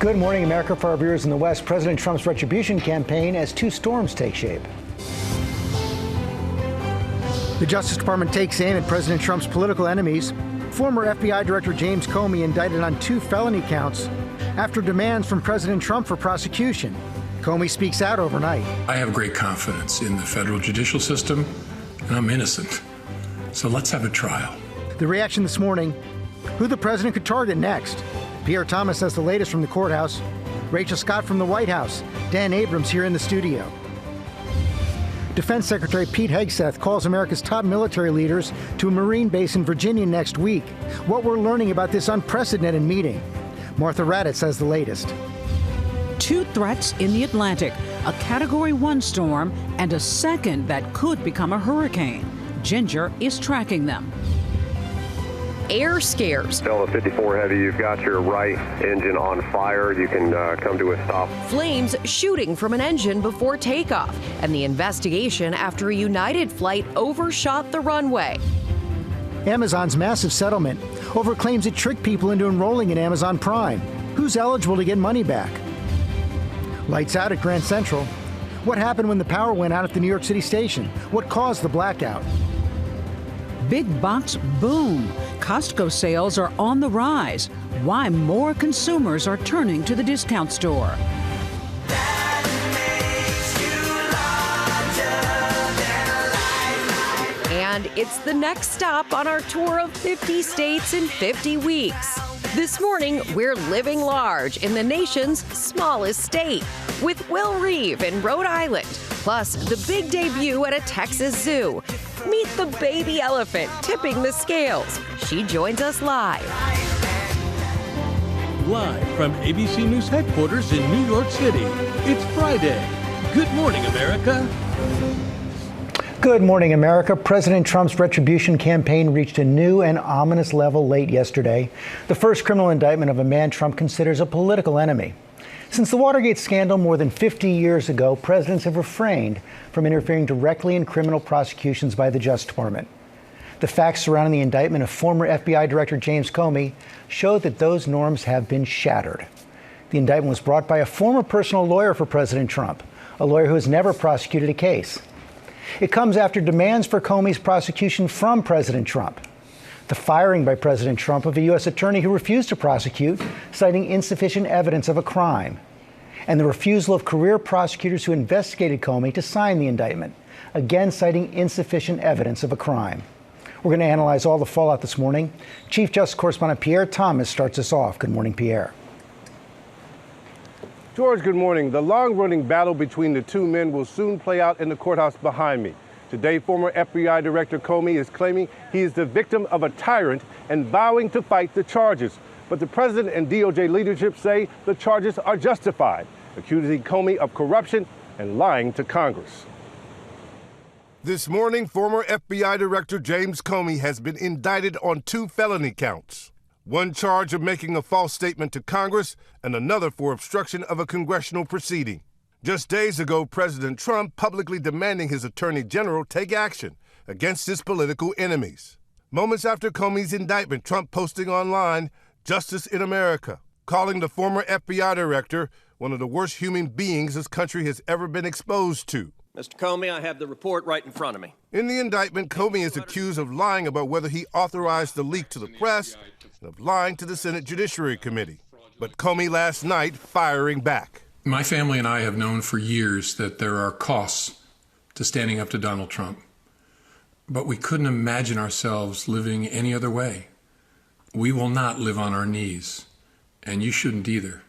Good morning, America. For our viewers in the West, President Trump's retribution campaign as two storms take shape. The Justice Department takes aim at President Trump's political enemies. Former FBI Director James Comey indicted on 2 felony counts after demands from President Trump for prosecution. Comey speaks out overnight. I have great confidence in the federal judicial system, and I'm innocent. So let's have a trial. The reaction this morning, who the president could target next. Pierre Thomas has the latest from the courthouse. Rachel Scott from the White House. Dan Abrams here in the studio. Defense Secretary Pete Hegseth calls America's top military leaders to a Marine base in Virginia next week. What we're learning about this unprecedented meeting. Martha Raddatz has the latest. 2 threats in the Atlantic, a Category 1 storm and a second that could become a hurricane. Ginger is tracking them. Air scares. Delta 54 Heavy, you've got your right engine on fire. You can come to a stop. Flames shooting from an engine before takeoff. And the investigation after a United flight overshot the runway. Amazon's massive settlement over claims it tricked people into enrolling in Amazon Prime. Who's eligible to get money back? Lights out at Grand Central. What happened when the power went out at the New York City station? What caused the blackout? Big box boom. Costco sales are on the rise. Why more consumers are turning to the discount store. And it's the next stop on our tour of 50 states in 50 weeks. This morning, we're living large in the nation's smallest state with Will Reeve in Rhode Island, plus the big debut at a Texas zoo. Meet the baby elephant tipping the scales. She joins us live. Live from ABC News headquarters in New York City, it's Friday. Good morning, America. Good morning, America. President Trump's retribution campaign reached a new and ominous level late yesterday. The first criminal indictment of a man Trump considers a political enemy. Since the Watergate scandal more than 50 years ago, presidents have refrained from interfering directly in criminal prosecutions by the Justice Department. The facts surrounding the indictment of former FBI Director James Comey show that those norms have been shattered. The indictment was brought by a former personal lawyer for President Trump, a lawyer who has never prosecuted a case. It comes after demands for Comey's prosecution from President Trump. The firing by President Trump of a U.S. attorney who refused to prosecute, citing insufficient evidence of a crime. And the refusal of career prosecutors who investigated Comey to sign the indictment, again citing insufficient evidence of a crime. We're going to analyze all the fallout this morning. Chief Justice Correspondent Pierre Thomas starts us off. Good morning, Pierre. George, good morning. The long-running battle between the two men will soon play out in the courthouse behind me. Today, former FBI Director Comey is claiming he is the victim of a tyrant and vowing to fight the charges. But the president and DOJ leadership say the charges are justified, accusing Comey of corruption and lying to Congress. This morning, former FBI Director James Comey has been indicted on 2 felony counts. One charge of making a false statement to Congress and another for obstruction of a congressional proceeding. Just days ago, President Trump publicly demanding his attorney general take action against his political enemies. Moments after Comey's indictment, Trump posting online, "Justice in America," calling the former FBI director one of the worst human beings this country has ever been exposed to. Mr. Comey, I have the report right in front of me. In the indictment, Comey is accused of lying about whether he authorized the leak to the press and of lying to the Senate Judiciary Committee. But Comey last night firing back. My family and I have known for years that there are costs to standing up to Donald Trump. But we couldn't imagine ourselves living any other way. We will not live on our knees, and you shouldn't either.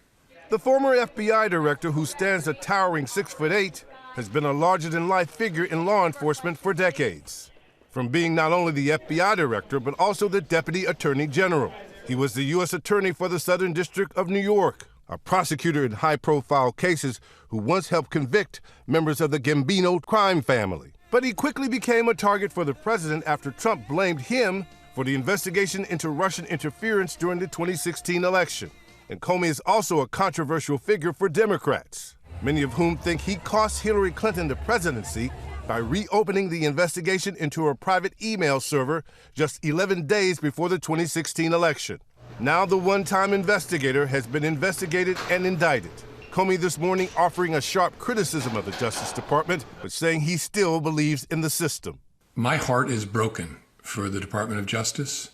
The former FBI director, who stands a towering 6'8", has been a larger-than-life figure in law enforcement for decades. From being not only the FBI director, but also the Deputy Attorney General. He was the U.S. Attorney for the Southern District of New York, a prosecutor in high-profile cases who once helped convict members of the Gambino crime family. But he quickly became a target for the president after Trump blamed him for the investigation into Russian interference during the 2016 election. And Comey is also a controversial figure for Democrats, many of whom think he cost Hillary Clinton the presidency by reopening the investigation into her private email server just 11 days before the 2016 election. Now the one-time investigator has been investigated and indicted. Comey this morning offering a sharp criticism of the Justice Department, but saying he still believes in the system. My heart is broken for the Department of Justice,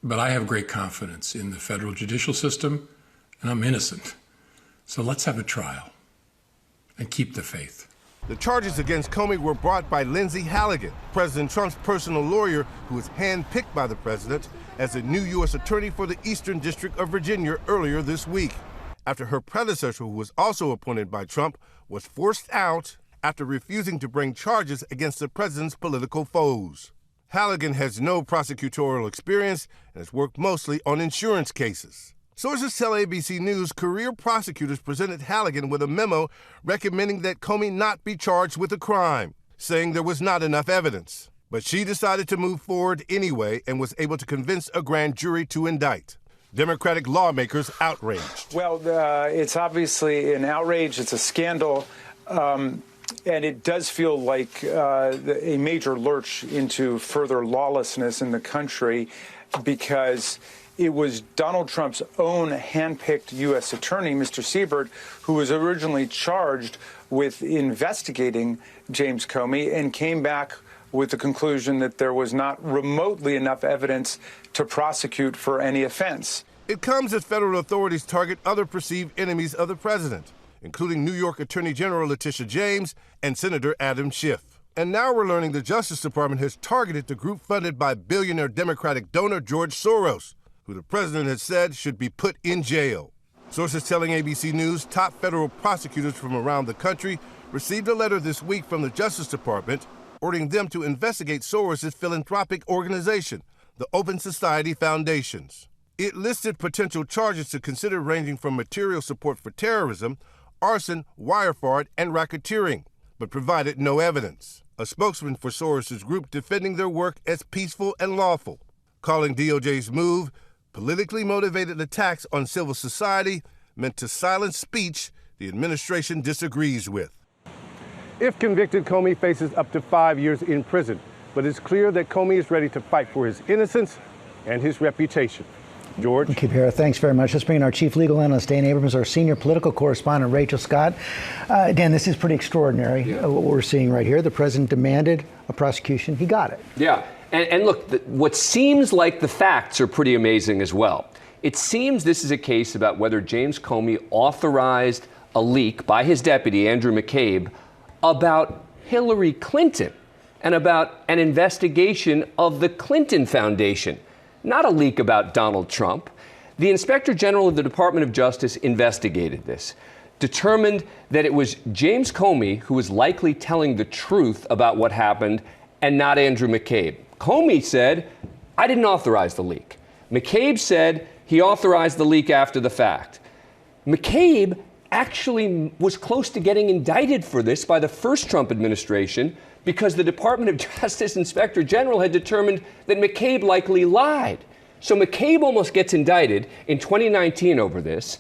but I have great confidence in the federal judicial system, and I'm innocent. So let's have a trial and keep the faith. The charges against Comey were brought by Lindsey Halligan, President Trump's personal lawyer, who was handpicked by the president as a new U.S. attorney for the Eastern District of Virginia earlier this week, after her predecessor, who was also appointed by Trump, was forced out after refusing to bring charges against the president's political foes. Halligan has no prosecutorial experience and has worked mostly on insurance cases. Sources tell ABC News career prosecutors presented Halligan with a memo recommending that Comey not be charged with a crime, saying there was not enough evidence. But she decided to move forward anyway and was able to convince a grand jury to indict. Democratic lawmakers outraged. Well, it's obviously an outrage. It's a scandal. And it does feel like a major lurch into further lawlessness in the country, because it was Donald Trump's own handpicked U.S. attorney, Mr. Siebert, who was originally charged with investigating James Comey and came back with the conclusion that there was not remotely enough evidence to prosecute for any offense. It comes as federal authorities target other perceived enemies of the president, including New York Attorney General Letitia James and Senator Adam Schiff. And now we're learning the Justice Department has targeted the group funded by billionaire Democratic donor George Soros, who the president has said should be put in jail. Sources telling ABC News top federal prosecutors from around the country received a letter this week from the Justice Department ordering them to investigate Soros' philanthropic organization, the Open Society Foundations. It listed potential charges to consider ranging from material support for terrorism, arson, wire fraud, and racketeering, but provided no evidence. A spokesman for Soros' group defending their work as peaceful and lawful, calling DOJ's move politically motivated attacks on civil society meant to silence speech the administration disagrees with. If convicted, Comey faces up to 5 years in prison, but it's clear that Comey is ready to fight for his innocence and his reputation. George? Kipera, thanks very much. Let's bring in our chief legal analyst, Dan Abrams, our senior political correspondent, Rachel Scott. Dan, this is pretty extraordinary, what we're seeing right here. The president demanded a prosecution. He got it. Yeah. And look, what seems like the facts are pretty amazing as well. It seems this is a case about whether James Comey authorized a leak by his deputy, Andrew McCabe, about Hillary Clinton and about an investigation of the Clinton Foundation, not a leak about Donald Trump. The Inspector General of the Department of Justice investigated this, determined that it was James Comey who was likely telling the truth about what happened and not Andrew McCabe. Comey said, I didn't authorize the leak. McCabe said he authorized the leak after the fact. McCabe actually was close to getting indicted for this by the first Trump administration because the Department of Justice Inspector General had determined that McCabe likely lied. So McCabe almost gets indicted in 2019 over this.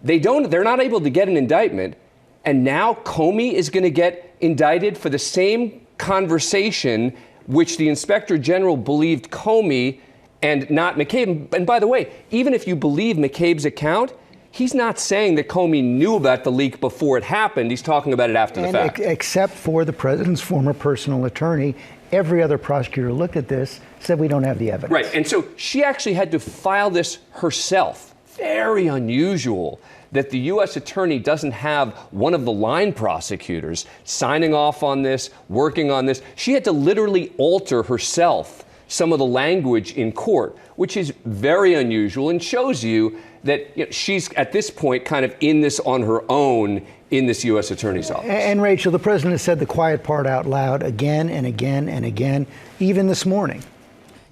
They're not able to get an indictment, and now Comey is going to get indicted for the same conversation which the Inspector General believed Comey and not McCabe. And by the way, even if you believe McCabe's account, he's not saying that Comey knew about the leak before it happened. He's talking about it after the fact. Except for the president's former personal attorney, every other prosecutor looked at this, said we don't have the evidence. Right, and so she actually had to file this herself. Very unusual that the U.S. attorney doesn't have one of the line prosecutors signing off on this, working on this. She had to literally alter herself some of the language in court, which is very unusual and shows you that she's at this point kind of in this on her own in this U.S. attorney's office. And Rachel, the president has said the quiet part out loud again and again and again, even this morning.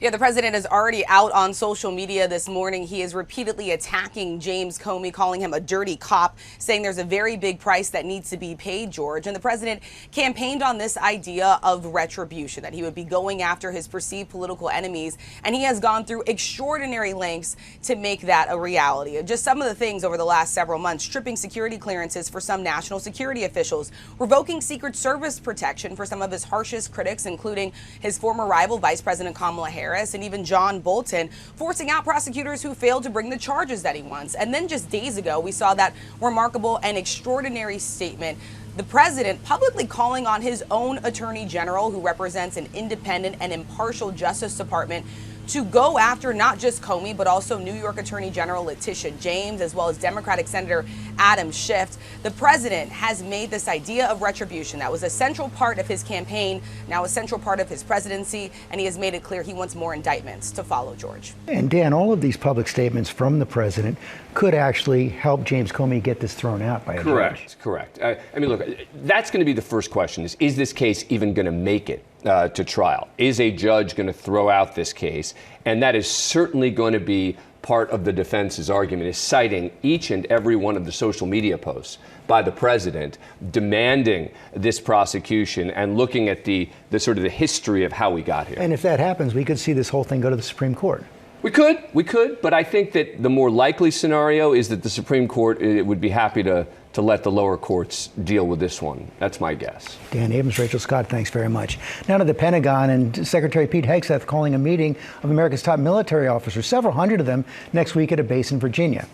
Yeah, the president is already out on social media this morning. He is repeatedly attacking James Comey, calling him a dirty cop, saying there's a very big price that needs to be paid, George. And the president campaigned on this idea of retribution, that he would be going after his perceived political enemies. And he has gone through extraordinary lengths to make that a reality. Just some of the things over the last several months: stripping security clearances for some national security officials, revoking Secret Service protection for some of his harshest critics, including his former rival, Vice President Kamala Harris, Harris and even John Bolton, forcing out prosecutors who failed to bring the charges that he wants. And then just days ago, we saw that remarkable and extraordinary statement. The president publicly calling on his own attorney general, who represents an independent and impartial Justice Department, to go after not just Comey, but also New York Attorney General Letitia James, as well as Democratic Senator Adam Schiff. The president has made this idea of retribution that was a central part of his campaign, now a central part of his presidency, and he has made it clear he wants more indictments to follow, George. And Dan, all of these public statements from the president could actually help James Comey get this thrown out by a judge. Correct. I mean, look, that's going to be the first question is this case even going to make it to trial? Is a judge going to throw out this case? And that is certainly going to be part of the defense's argument, is citing each and every one of the social media posts by the president demanding this prosecution and looking at the sort of the history of how we got here. And if that happens, we could see this whole thing go to the Supreme Court. We could, but I think that the more likely scenario is that the Supreme Court would be happy to let the lower courts deal with this one. That's my guess. Dan Abrams, Rachel Scott, thanks very much. Now to the Pentagon, and Secretary Pete Hegseth calling a meeting of America's top military officers, several hundred of them, next week at a base in Virginia.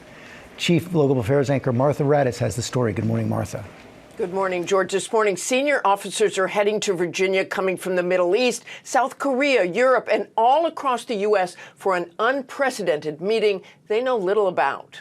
Chief Global Affairs anchor Martha Raddatz has the story. Good morning, Martha. Good morning, George. This morning, senior officers are heading to Virginia, coming from the Middle East, South Korea, Europe, and all across the U.S. for an unprecedented meeting they know little about.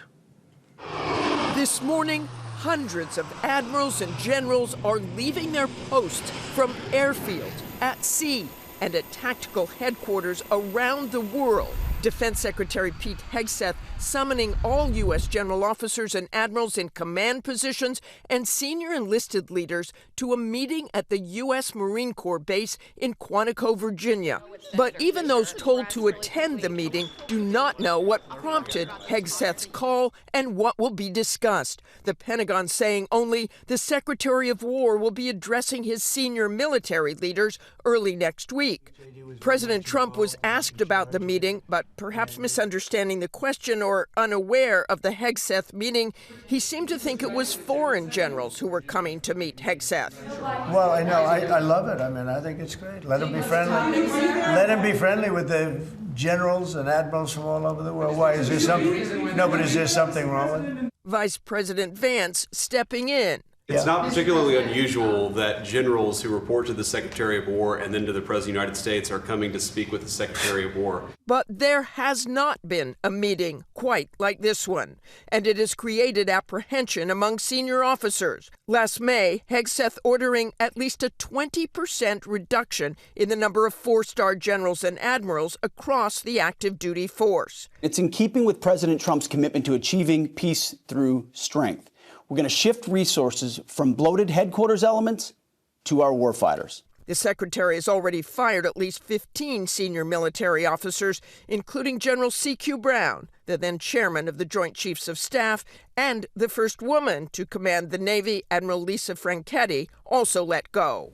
This morning, hundreds of admirals and generals are leaving their posts from airfield, at sea, and at tactical headquarters around the world. Defense Secretary Pete Hegseth summoning all U.S. general officers and admirals in command positions and senior enlisted leaders to a meeting at the U.S. Marine Corps base in Quantico, Virginia. But even those told to attend the meeting do not know what prompted Hegseth's call and what will be discussed. The Pentagon saying only the Secretary of War will be addressing his senior military leaders early next week. President Trump was asked about the meeting, but perhaps misunderstanding the question or unaware of the Hegseth meeting, he seemed to think it was foreign generals who were coming to meet Hegseth. Well, I know. I love it. I mean, I think it's great. Let him be friendly. Let him be friendly with the generals and admirals from all over the world. Why? Is there something? No, but is there something wrong with it? Vice President Vance stepping in. It's not particularly unusual that generals who report to the Secretary of War and then to the President of the United States are coming to speak with the Secretary of War. But there has not been a meeting quite like this one, and it has created apprehension among senior officers. Last May, Hegseth ordering at least a 20% reduction in the number of four-star generals and admirals across the active duty force. It's in keeping with President Trump's commitment to achieving peace through strength. We're going to shift resources from bloated headquarters elements to our warfighters. The secretary has already fired at least 15 senior military officers, including General C.Q. Brown, the then chairman of the Joint Chiefs of Staff, and the first woman to command the Navy, Admiral Lisa Franchetti, also let go.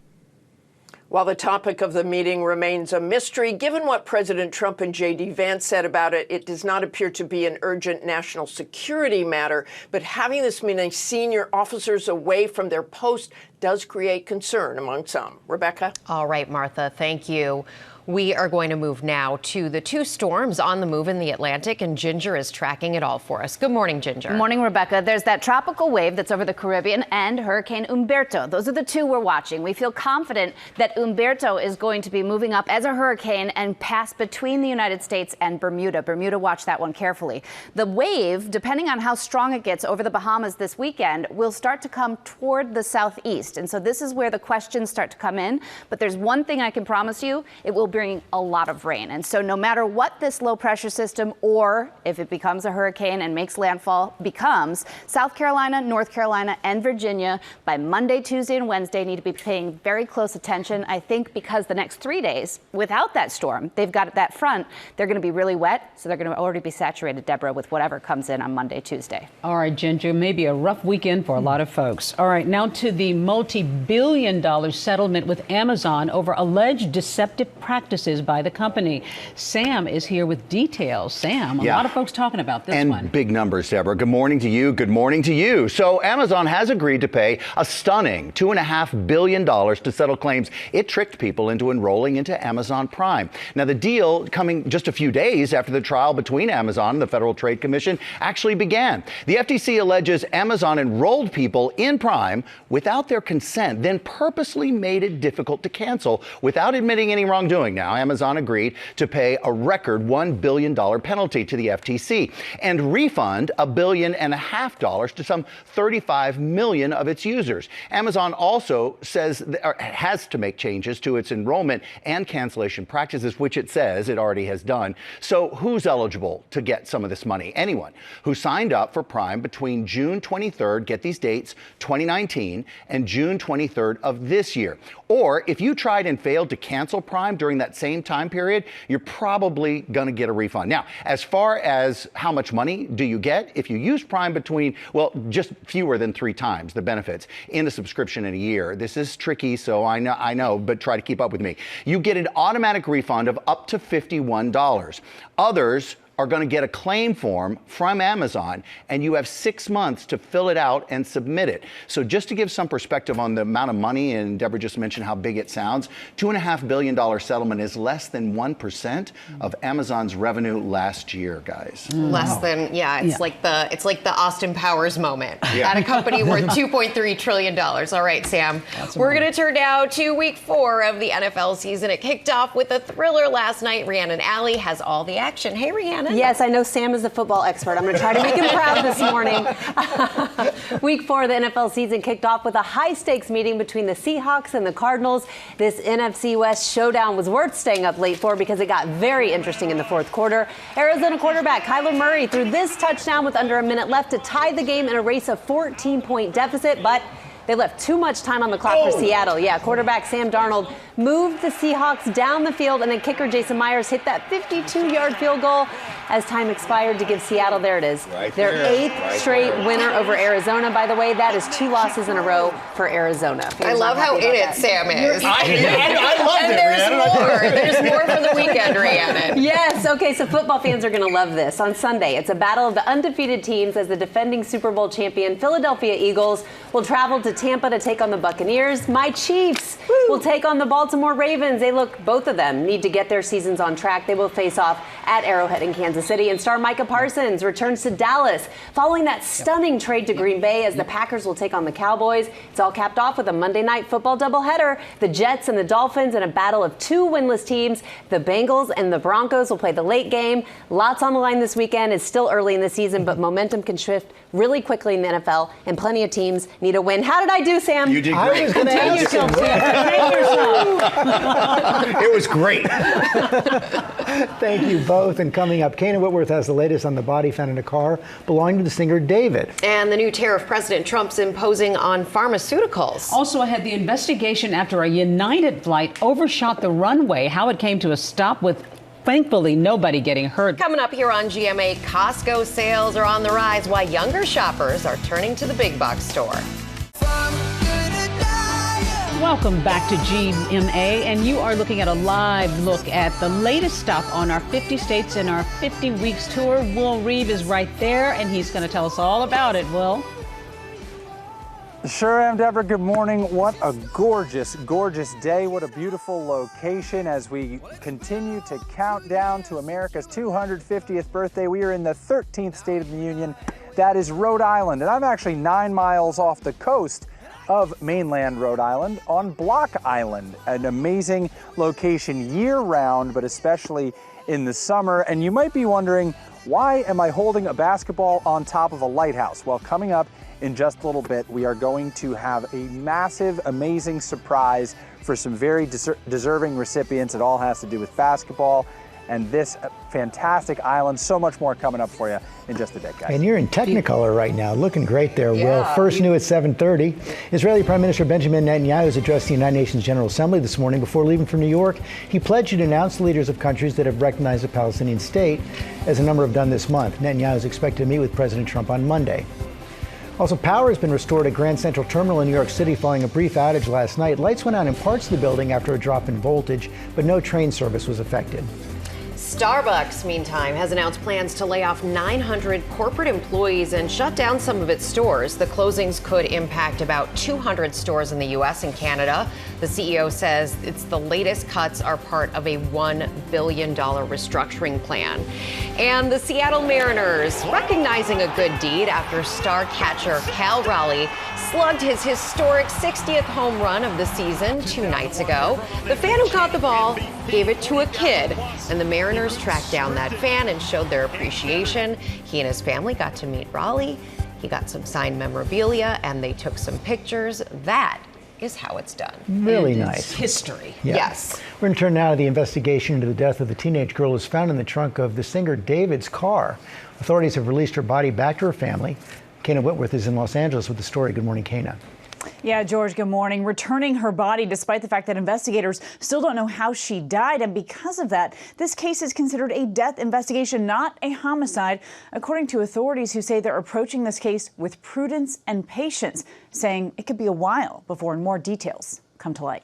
While the topic of the meeting remains a mystery, given what President Trump and J.D. Vance said about it, it does not appear to be an urgent national security matter. But having this many senior officers away from their post does create concern among some. Rebecca? All right, Martha, thank you. We are going to move now to the two storms on the move in the Atlantic, and Ginger is tracking it all for us. Good morning, Ginger. Good morning, Rebecca. There's that tropical wave that's over the Caribbean and Hurricane Humberto. Those are the two we're watching. We feel confident that Humberto is going to be moving up as a hurricane and pass between the United States and Bermuda. Bermuda, watch that one carefully. The wave, depending on how strong it gets over the Bahamas this weekend, will start to come toward the southeast. And so this is where the questions start to come in. But there's one thing I can promise you, it will bring a lot of rain. And so no matter what this low pressure system, or if it becomes a hurricane and makes landfall, becomes, South Carolina, North Carolina, and Virginia by Monday, Tuesday, and Wednesday need to be paying very close attention. I think because the next 3 days, without that storm, they've got that front, they're going to be really wet. So they're going to already be saturated, Deborah, with whatever comes in on Monday, Tuesday. All right, Ginger, maybe a rough weekend for a lot of folks. All right, now to the multi-billion-dollar settlement with Amazon over alleged deceptive practices practices by the company. Sam is here with details. Sam, a lot of folks talking about this one. And big numbers, Deborah. Good morning to you. Good morning to you. So Amazon has agreed to pay a stunning $2.5 billion to settle claims it tricked people into enrolling into Amazon Prime. Now, the deal coming just a few days after the trial between Amazon and the Federal Trade Commission actually began. The FTC alleges Amazon enrolled people in Prime without their consent, then purposely made it difficult to cancel without admitting any wrongdoing. Now, Amazon agreed to pay a record $1 billion penalty to the FTC and refund $1.5 billion to some 35 million of its users. Amazon also says has to make changes to its enrollment and cancellation practices, which it says it already has done. So who's eligible to get some of this money? Anyone who signed up for Prime between June 23rd, get these dates, 2019, and June 23rd of this year. Or if you tried and failed to cancel Prime during that same time period, you're probably going to get a refund. Now, as far as how much money do you get if you use Prime between, well, just fewer than 3 times the benefits in a subscription in a year. This is tricky, so I know, but try to keep up with me. You get an automatic refund of up to $51. Others are going to get a claim form from Amazon, and you have 6 months to fill it out and submit it. So just to give some perspective on the amount of money, and Deborah just mentioned how big it sounds, $2.5 billion settlement is less than 1% of Amazon's revenue last year, guys. Less than, it's like the Austin Powers moment at a company worth $2.3 trillion. All right, Sam, we're going to turn now to week 4 of the NFL season. It kicked off with a thriller last night. Rhiannon Alley has all the action. Hey, Rhiannon. Yes, I know Sam is the football expert. I'm going to try to make him proud this morning. Week 4 of the NFL season kicked off with a high-stakes meeting between the Seahawks and the Cardinals. This NFC West showdown was worth staying up late for because it got very interesting in the fourth quarter. Arizona quarterback Kyler Murray threw this touchdown with under a minute left to tie the game in a race of 14-point deficit, but they left too much time on the clock for Seattle. Quarterback Sam Darnold moved the Seahawks down the field, and then kicker Jason Myers hit that 52-yard field goal as time expired to give Seattle, there it is, their 8th straight winner over Arizona. By the way, that is 2 losses in a row for Arizona. I love how in it Sam is. I loved it, There's more for the weekend, Rhiannon. Yes, okay, so football fans are going to love this. On Sunday, it's a battle of the undefeated teams as the defending Super Bowl champion Philadelphia Eagles will travel to Tampa to take on the Buccaneers. My Chiefs will take on the Baltimore Ravens. Both of them need to get their seasons on track. They will face off at Arrowhead in Kansas City. And star Micah Parsons returns to Dallas following that stunning trade to Green Bay as the Packers will take on the Cowboys. It's all capped off with a Monday Night Football doubleheader. The Jets and the Dolphins in a battle of 2 winless teams. The Bengals and the Broncos will play the late game. Lots on the line this weekend. It's still early in the season, but momentum can shift really quickly in the NFL, and plenty of teams need a win. How did I do, Sam? You did great. I was going to ask yourself, Sam. It was great. Thank you both. And coming up, Kana Whitworth has the latest on the body found in a car belonging to the singer David. And the new tariff President Trump's imposing on pharmaceuticals. Also ahead, the investigation after a United flight overshot the runway, how it came to a stop with thankfully nobody getting hurt. Coming up here on GMA, Costco sales are on the rise, why younger shoppers are turning to the big box store. Welcome back to GMA, and you are looking at a live look at the latest stop on our 50 states in our 50 weeks tour. Will Reeve is right there, and he's going to tell us all about it. Will? Sure am, Deborah. Good morning. What a gorgeous, gorgeous day. What a beautiful location as we continue to count down to America's 250th birthday. We are in the 13th state of the union. That is Rhode Island. And I'm actually 9 miles off the coast of mainland Rhode Island on Block Island, an amazing location year-round, but especially in the summer. And you might be wondering, why am I holding a basketball on top of a lighthouse? Well, coming up in just a little bit, we are going to have a massive, amazing surprise for some very deserving recipients. It all has to do with basketball and this fantastic island. So much more coming up for you in just a bit, guys. And you're in Technicolor right now, looking great there, Will. First new at 7:30. Israeli Prime Minister Benjamin Netanyahu has addressed the United Nations General Assembly this morning. Before leaving for New York, he pledged to denounce the leaders of countries that have recognized a Palestinian state, as a number have done this month. Netanyahu is expected to meet with President Trump on Monday. Also, power has been restored at Grand Central Terminal in New York City following a brief outage last night. Lights went out in parts of the building after a drop in voltage, but no train service was affected. Starbucks, meantime, has announced plans to lay off 900 corporate employees and shut down some of its stores. The closings could impact about 200 stores in the U.S. and Canada. The CEO says it's the latest cuts are part of a $1 billion restructuring plan. And the Seattle Mariners recognizing a good deed after star catcher Cal Raleigh slugged his historic 60th home run of the season 2 nights ago. The fan who caught the ball gave it to a kid, and the Mariners tracked down that fan and showed their appreciation. He and his family got to meet Raleigh. He got some signed memorabilia, and they took some pictures. That is how it's done. Really And nice. it's history. Yeah. Yes. We're going to turn now to the investigation into the death of the teenage girl who was found in the trunk of the singer David's car. Authorities have released her body back to her family. Kana Whitworth is in Los Angeles with the story. Good morning, Kana. Yeah, George, good morning. Returning her body despite the fact that investigators still don't know how she died. And because of that, this case is considered a death investigation, not a homicide, according to authorities who say they're approaching this case with prudence and patience, saying it could be a while before more details come to light.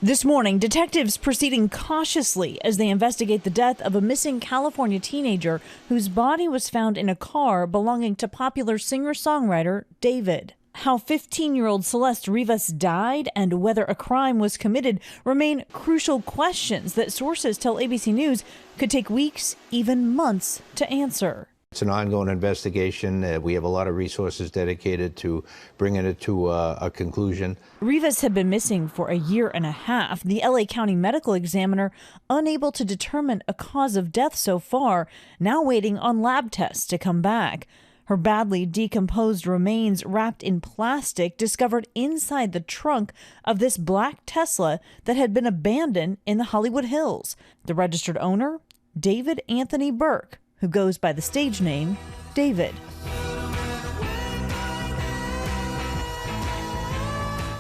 This morning, detectives proceeding cautiously as they investigate the death of a missing California teenager whose body was found in a car belonging to popular singer-songwriter David. How 15-year-old Celeste Rivas died and whether a crime was committed remain crucial questions that sources tell ABC News could take weeks, even months, to answer. It's an ongoing investigation. We have a lot of resources dedicated to bringing it to a conclusion. Rivas had been missing for a year and a half. The LA County medical examiner unable to determine a cause of death so far, now waiting on lab tests to come back. Her badly decomposed remains wrapped in plastic discovered inside the trunk of this black Tesla that had been abandoned in the Hollywood Hills. The registered owner, David Anthony Burke, who goes by the stage name David.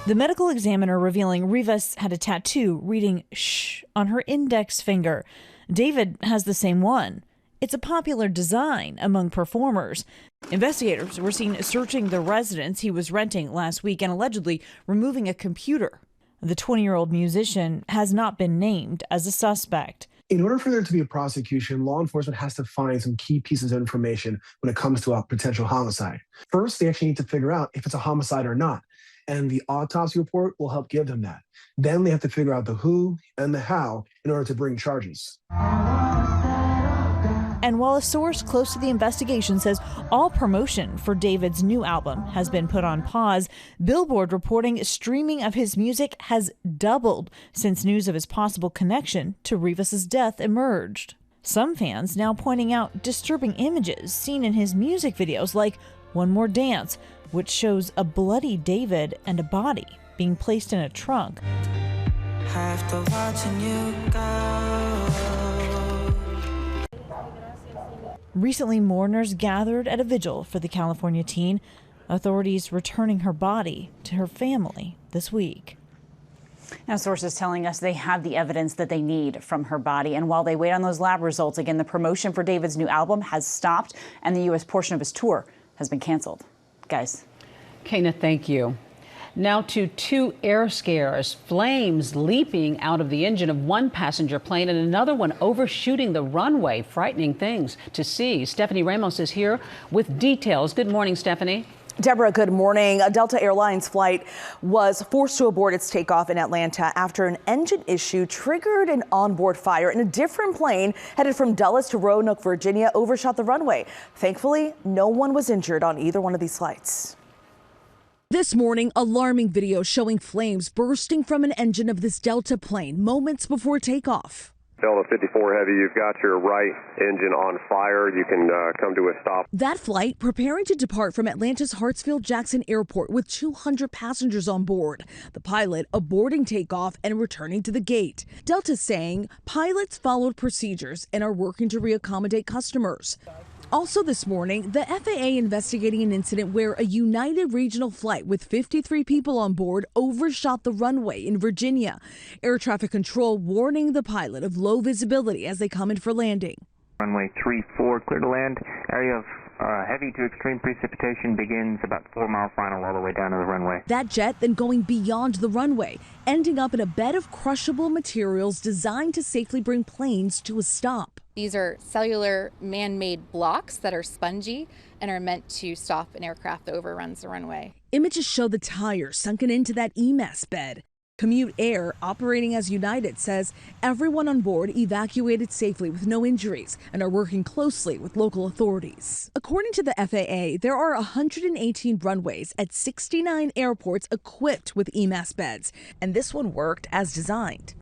The medical examiner revealing Rivas had a tattoo reading "shh" on her index finger. David has the same one. It's a popular design among performers. Investigators were seen searching the residence he was renting last week and allegedly removing a computer. The 20-year-old musician has not been named as a suspect. In order for there to be a prosecution, law enforcement has to find some key pieces of information when it comes to a potential homicide. First, they actually need to figure out if it's a homicide or not, and the autopsy report will help give them that. Then they have to figure out the who and the how in order to bring charges. And while a source close to the investigation says all promotion for David's new album has been put on pause, Billboard reporting streaming of his music has doubled since news of his possible connection to Rivas' death emerged. Some fans now pointing out disturbing images seen in his music videos like One More Dance, which shows a bloody David and a body being placed in a trunk. After watching you go. Recently, mourners gathered at a vigil for the California teen, authorities returning her body to her family this week. Now, sources telling us they have the evidence that they need from her body. And while they wait on those lab results, again, the promotion for David's new album has stopped and the U.S. portion of his tour has been canceled. Guys. Kana, thank you. Now to 2 air scares, flames leaping out of the engine of one passenger plane and another one overshooting the runway. Frightening things to see. Stephanie Ramos is here with details. Good morning, Stephanie. Deborah, good morning. A Delta Airlines flight was forced to abort its takeoff in Atlanta after an engine issue triggered an onboard fire, and a different plane headed from Dulles to Roanoke, Virginia, overshot the runway. Thankfully, no one was injured on either one of these flights. This morning, alarming video showing flames bursting from an engine of this Delta plane moments before takeoff. Delta 54 Heavy, you've got your right engine on fire. You can come to a stop. That flight preparing to depart from Atlanta's Hartsfield-Jackson Airport with 200 passengers on board. The pilot aborting takeoff and returning to the gate. Delta saying pilots followed procedures and are working to reaccommodate customers. Also this morning, the FAA investigating an incident where a United regional flight with 53 people on board overshot the runway in Virginia. Air traffic control warning the pilot of low visibility as they come in for landing. Runway 34, clear to land, area of Heavy to extreme precipitation begins about 4 mile final all the way down to the runway. That jet then going beyond the runway, ending up in a bed of crushable materials designed to safely bring planes to a stop. These are cellular man-made blocks that are spongy and are meant to stop an aircraft that overruns the runway. Images show the tires sunken into that EMAS bed. Commute Air, operating as United, says everyone on board evacuated safely with no injuries and are working closely with local authorities. According to the FAA, there are 118 runways at 69 airports equipped with EMAS beds, and this one worked as designed.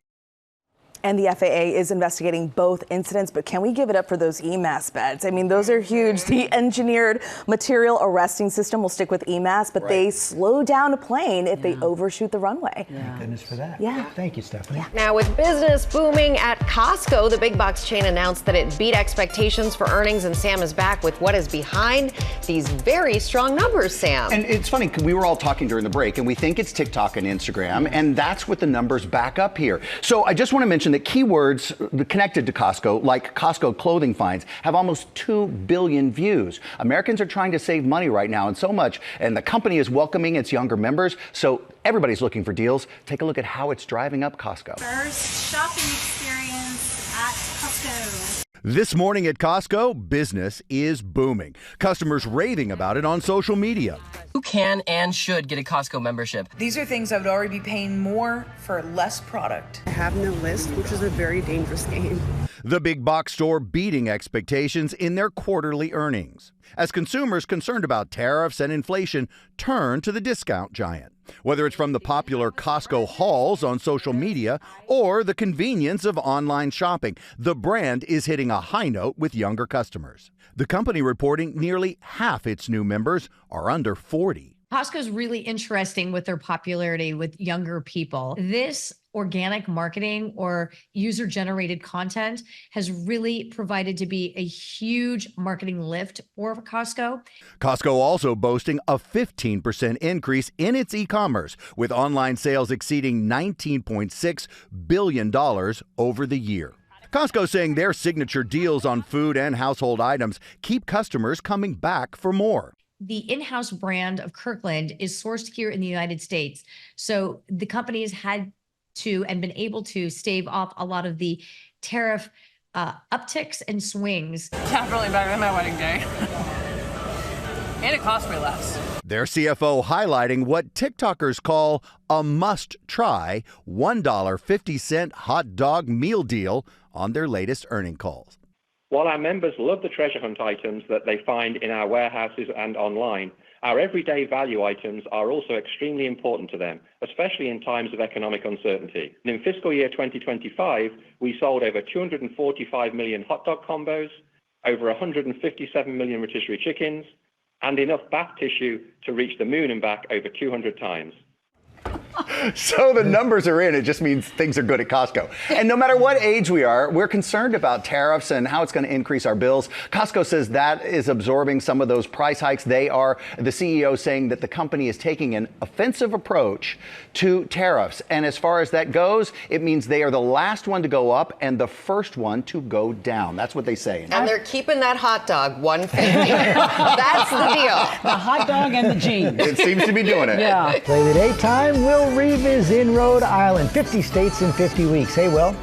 And the FAA is investigating both incidents, but can we give it up for those EMAS beds? I mean, those are huge. The engineered material arresting system will stick with EMAS, but they slow down a plane if they overshoot the runway. Thank goodness for that. Yeah. Thank you, Stephanie. Now, with business booming at Costco, the big box chain announced that it beat expectations for earnings, and Sam is back with what is behind these very strong numbers, Sam. And it's funny, we were all talking during the break, and we think it's TikTok and Instagram, and that's what the numbers back up here. So I just want to mention that keywords connected to Costco, like Costco clothing finds, have almost 2 billion views. Americans are trying to save money right now, and so much, and the company is welcoming its younger members, so everybody's looking for deals. Take a look at how it's driving up Costco. First shopping experience at Costco. This morning at Costco, business is booming. Customers raving about it on social media. Who can and should get a Costco membership? These are things I would already be paying more for less product. I have no list, which is a very dangerous game. The big box store beating expectations in their quarterly earnings, as consumers concerned about tariffs and inflation turn to the discount giant. Whether it's from the popular Costco hauls on social media or the convenience of online shopping, the brand is hitting a high note with younger customers. The company reporting nearly half its new members are under 40. Costco's really interesting with their popularity with younger people. This organic marketing or user-generated content has really provided to be a huge marketing lift for Costco. Costco also boasting a 15% increase in its e-commerce, with online sales exceeding $19.6 billion over the year. Costco saying their signature deals on food and household items keep customers coming back for more. The in-house brand of Kirkland is sourced here in the United States. So the company has had to and been able to stave off a lot of the tariff upticks and swings. Definitely better than my wedding day. And it cost me less. Their CFO highlighting what TikTokers call a must-try $1.50 hot dog meal deal on their latest earnings calls. While our members love the treasure hunt items that they find in our warehouses and online, our everyday value items are also extremely important to them, especially in times of economic uncertainty. And in fiscal year 2025, we sold over 245 million hot dog combos, over 157 million rotisserie chickens, and enough bath tissue to reach the moon and back over 200 times. So the numbers are in. It just means things are good at Costco. And no matter what age we are, we're concerned about tariffs and how it's going to increase our bills. Costco says that is absorbing some of those price hikes. The CEO saying that the company is taking an offensive approach to tariffs. And as far as that goes, it means they are the last one to go up and the first one to go down. That's what they say. And they're keeping that hot dog $1.50. That's the deal. The hot dog and the jeans. It seems to be doing it. Yeah. Play the daytime. Will Reeve is in Rhode Island. 50 states in 50 weeks. Hey, Will.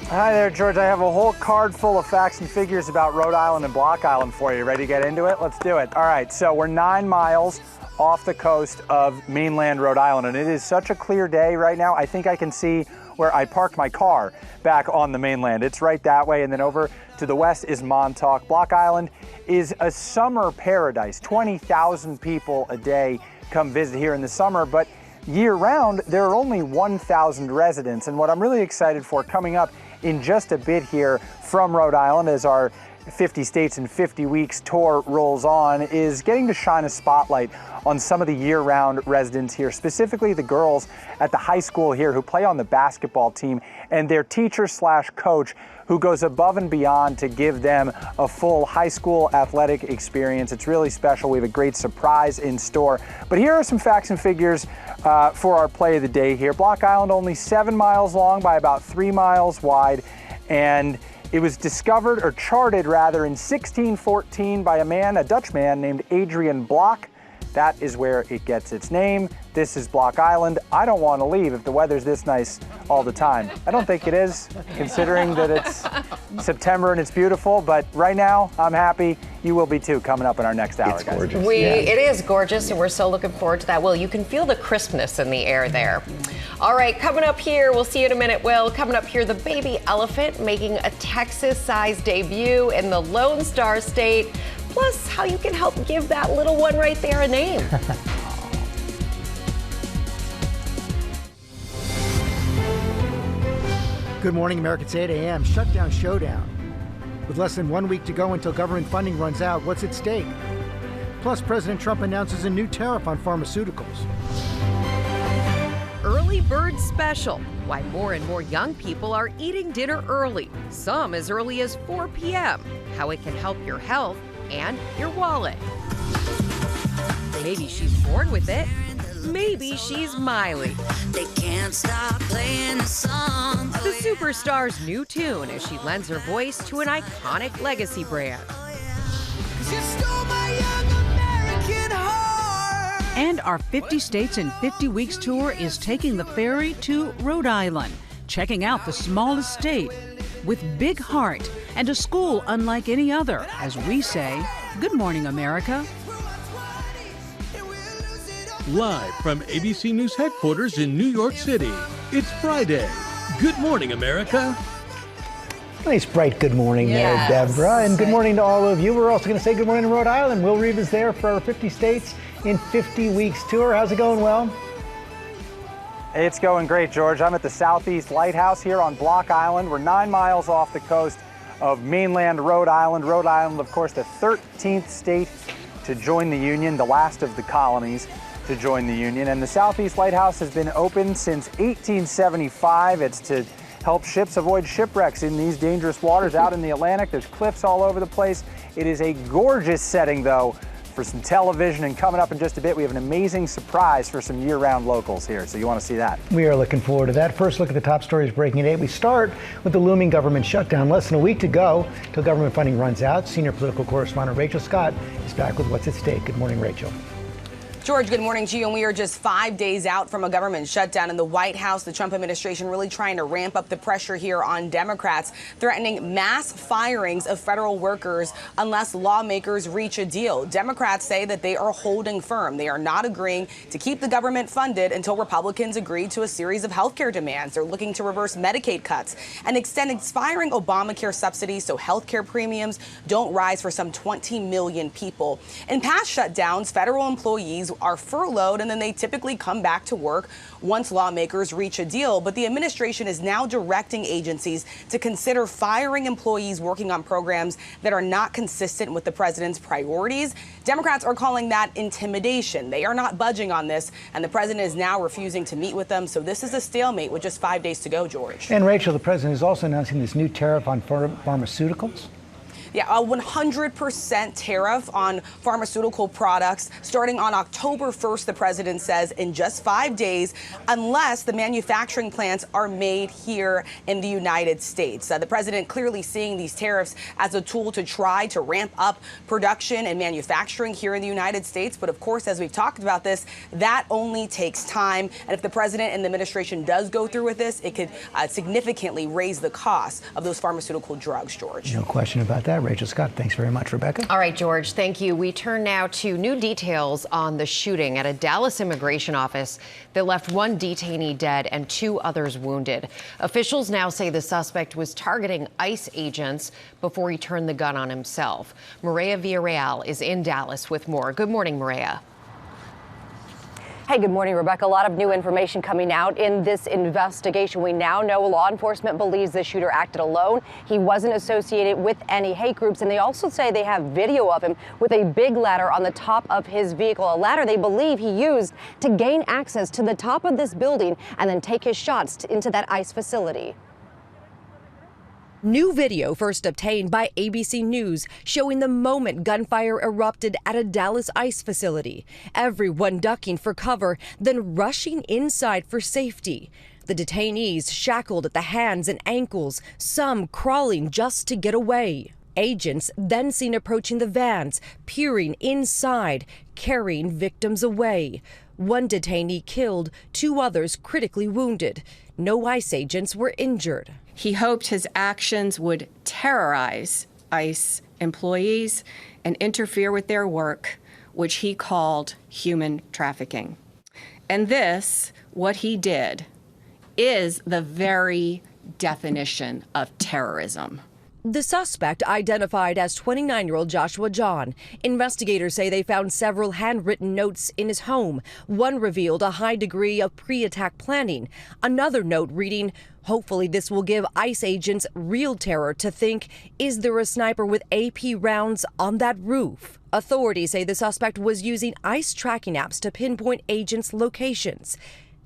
Hi there, George. I have a whole card full of facts and figures about Rhode Island and Block Island for you. Ready to get into it? Let's do it. All right, so we're 9 miles off the coast of mainland Rhode Island, and it is such a clear day right now. I think I can see where I parked my car back on the mainland. It's right that way, and then over to the west is Montauk. Block Island is a summer paradise. 20,000 people a day come visit here in the summer, but year-round, there are only 1,000 residents. And what I'm really excited for coming up in just a bit here from Rhode Island as our 50 States in 50 Weeks tour rolls on is getting to shine a spotlight on some of the year-round residents here, specifically the girls at the high school here who play on the basketball team and their teacher/coach who goes above and beyond to give them a full high school athletic experience. It's really special. We have a great surprise in store. But here are some facts and figures for our play of the day here. Block Island only 7 miles long by about 3 miles wide, and It was discovered, or charted rather, in 1614 by a Dutch man named Adrian Block. That is where it gets its name. This is Block Island. I don't want to leave if the weather's this nice all the time. I don't think it is, considering that it's September and it's beautiful, but right now I'm happy. You will be too, coming up in our next hour. It's gorgeous. It is gorgeous, and we're so looking forward to that. Will, you can feel the crispness in the air there. All right, coming up here, we'll see you in a minute, Will. Coming up here, the baby elephant making a Texas-sized debut in the Lone Star State. Plus, how you can help give that little one right there a name. Good morning, America. It's 8 a.m. Shutdown showdown. With less than 1 week to go until government funding runs out, what's at stake? Plus, President Trump announces a new tariff on pharmaceuticals. Early bird special. Why more and more young people are eating dinner early, some as early as 4 p.m. How it can help your health and your wallet. Maybe she's born with it. Maybe she's Miley. They can't stop playing the song. The superstar's new tune as she lends her voice to an iconic legacy brand. And our 50 States in 50 Weeks tour is taking the ferry to Rhode Island, checking out the smallest state with big heart and a school unlike any other, as we say, Good Morning, America. Live from ABC News headquarters in New York City, it's Friday. Good morning, America. Nice, bright good morning there, Deborah. And good morning to all of you. We're also going to say good morning to Rhode Island. Will Reeve is there for our 50 States in 50 Weeks tour. How's it going, Will? It's going great, George. I'm at the Southeast Lighthouse here on Block Island. We're 9 miles off the coast of mainland Rhode Island. Rhode Island, of course, the 13th state to join the Union, the last of the colonies to join the Union. And the Southeast Lighthouse has been open since 1875. It's to help ships avoid shipwrecks in these dangerous waters out in the Atlantic. There's cliffs all over the place. It is a gorgeous setting, though, for some television, and coming up in just a bit, we have an amazing surprise for some year-round locals here, so you want to see that. We are looking forward to that. First look at the top stories breaking at 8. We start with the looming government shutdown. Less than a week to go till government funding runs out. Senior political correspondent Rachel Scott is back with what's at stake. Good morning, Rachel. George, good morning to you. And we are just 5 days out from a government shutdown in the White House. The Trump administration really trying to ramp up the pressure here on Democrats, threatening mass firings of federal workers unless lawmakers reach a deal. Democrats say that they are holding firm. They are not agreeing to keep the government funded until Republicans agree to a series of health care demands. They're looking to reverse Medicaid cuts and extend expiring Obamacare subsidies so health care premiums don't rise for some 20 million people. In past shutdowns, federal employees are furloughed and then they typically come back to work once lawmakers reach a deal. But the administration is now directing agencies to consider firing employees working on programs that are not consistent with the president's priorities. Democrats are calling that intimidation. They are not budging on this, and the president is now refusing to meet with them. So this is a stalemate with just 5 days to go, George. And Rachel, the president is also announcing this new tariff on pharmaceuticals. Yeah, a 100% tariff on pharmaceutical products starting on October 1st, the president says, in just 5 days, unless the manufacturing plants are made here in the United States. The president clearly seeing these tariffs as a tool to try to ramp up production and manufacturing here in the United States. But of course, as we've talked about this, that only takes time. And if the president and the administration does go through with this, it could significantly raise the cost of those pharmaceutical drugs, George. No question about that. Rachel Scott, thanks very much. Rebecca? All right, George, thank you. We turn now to new details on the shooting at a Dallas immigration office that left one detainee dead and 2 others wounded. Officials now say the suspect was targeting ICE agents before he turned the gun on himself. Maria Villarreal is in Dallas with more. Good morning, Maria. Hey, good morning, Rebecca. A lot of new information coming out in this investigation. We now know law enforcement believes the shooter acted alone. He wasn't associated with any hate groups, and they also say they have video of him with a big ladder on the top of his vehicle, a ladder they believe he used to gain access to the top of this building and then take his shots into that ICE facility. New video first obtained by ABC News showing the moment gunfire erupted at a Dallas ICE facility. Everyone ducking for cover, then rushing inside for safety. The detainees shackled at the hands and ankles, some crawling just to get away. Agents then seen approaching the vans, peering inside, carrying victims away. One detainee killed, 2 others critically wounded. No ICE agents were injured. He hoped his actions would terrorize ICE employees and interfere with their work, which he called human trafficking. And this, what he did, is the very definition of terrorism. The suspect, identified as 29-year-old Joshua John. Investigators say they found several handwritten notes in his home. One revealed a high degree of pre-attack planning. Another note reading, "Hopefully this will give ICE agents real terror to think, is there a sniper with AP rounds on that roof?" Authorities say the suspect was using ICE tracking apps to pinpoint agents' locations.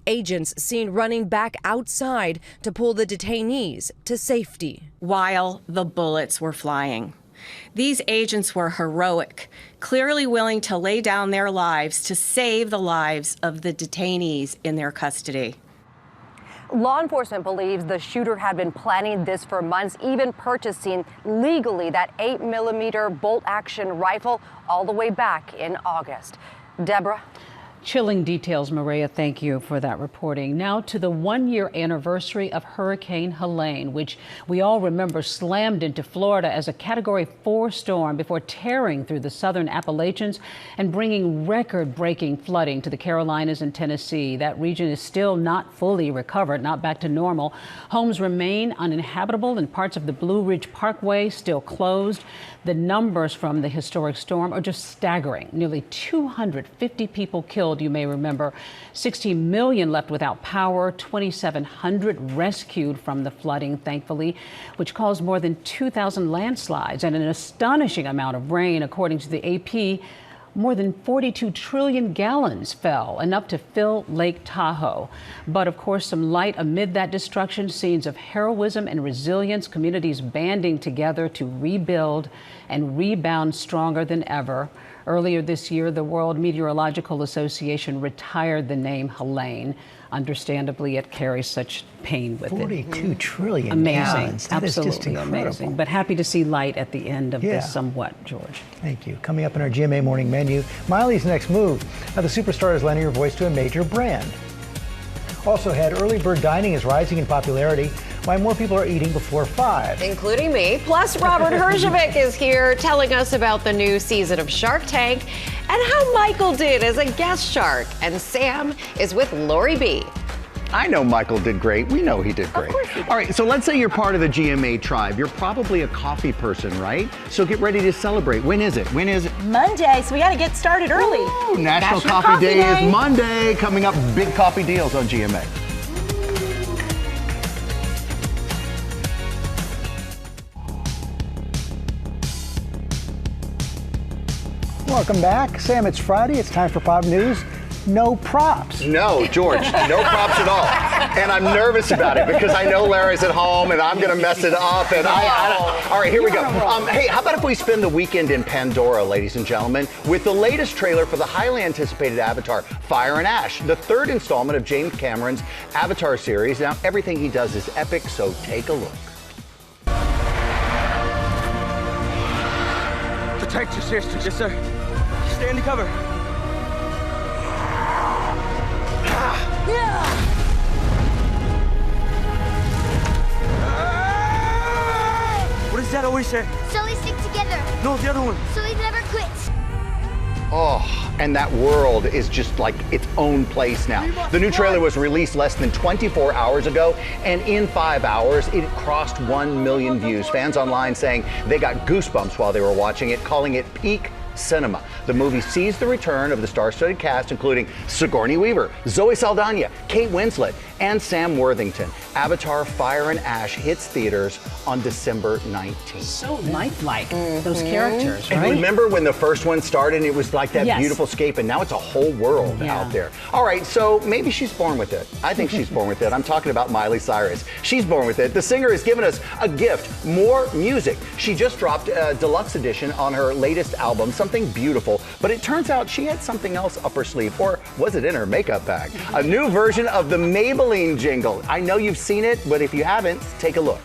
Agents seen running back outside to pull the detainees to safety. While the bullets were flying. These agents were heroic, clearly willing to lay down their lives to save the lives of the detainees in their custody. Law enforcement believes the shooter had been planning this for months, even purchasing legally that 8mm bolt-action rifle all the way back in August. Deborah? Chilling details, Maria. Thank you for that reporting. Now to the 1-year anniversary of Hurricane Helene, which we all remember slammed into Florida as a Category 4 storm before tearing through the southern Appalachians and bringing record-breaking flooding to the Carolinas and Tennessee. That region is still not fully recovered, not back to normal. Homes remain uninhabitable and parts of the Blue Ridge Parkway still closed. The numbers from the historic storm are just staggering. Nearly 250 people killed, you may remember. 16 million left without power, 2,700 rescued from the flooding, thankfully, which caused more than 2,000 landslides and an astonishing amount of rain. According to the AP, more than 42 trillion gallons fell, enough to fill Lake Tahoe. But of course, some light amid that destruction, scenes of heroism and resilience, communities banding together to rebuild and rebound stronger than ever. Earlier this year, the World Meteorological Association retired the name Helene. Understandably, it carries such pain with 42 trillion gallons. That Absolutely is just incredible. amazing. But happy to see light at the end of this somewhat, George. Thank you. Coming up in our GMA morning menu, Miley's next move. How the superstar is lending her voice to a major brand. Also ahead, early bird dining is rising in popularity. Why more people are eating before 5. Including me. Plus, Robert Herjavec is here telling us about the new season of Shark Tank and how Michael did as a guest shark. And Sam is with Lori B. I know Michael did great. We know he did great. All right, so let's say you're part of the GMA tribe. You're probably a coffee person, right? So get ready to celebrate. When is it? When is it? Monday, so we got to get started early. Ooh, National Coffee Day is Monday. Coming up, big coffee deals on GMA. Welcome back. Sam, it's Friday. It's time for Pop News. No props. No, George, no props at all. And I'm nervous about it because I know Larry's at home and I'm going to mess it up. And all right, here we go. Hey, how about if we spend the weekend in Pandora, ladies and gentlemen, with the latest trailer for the highly anticipated Avatar, Fire and Ash, the 3rd installment of James Cameron's Avatar series. Now, everything he does is epic, so take a look. Protect your sister. Yes, sir. Stay under cover. What does that always say? So we stick together. No, the other one. So we never quit. Oh, and that world is just like its own place now. The new trailer was released less than 24 hours ago, and in 5 hours, it crossed 1 million views. Fans online saying they got goosebumps while they were watching it, calling it peak cinema. The movie sees the return of the star-studded cast, including Sigourney Weaver, Zoe Saldana, Kate Winslet, and Sam Worthington. Avatar Fire and Ash hits theaters on December 19th. So lifelike, those characters, right? And remember when the first one started and it was like that beautiful scape, and now it's a whole world out there. All right, so maybe she's born with it. I think she's born with it. I'm talking about Miley Cyrus. She's born with it. The singer has given us a gift, more music. She just dropped a deluxe edition on her latest album, something beautiful. jingle, but it turns out she had something else up her sleeve, or was it in her makeup bag? A new version of the Maybelline jingle. I know you've seen it, but if you haven't, take a look.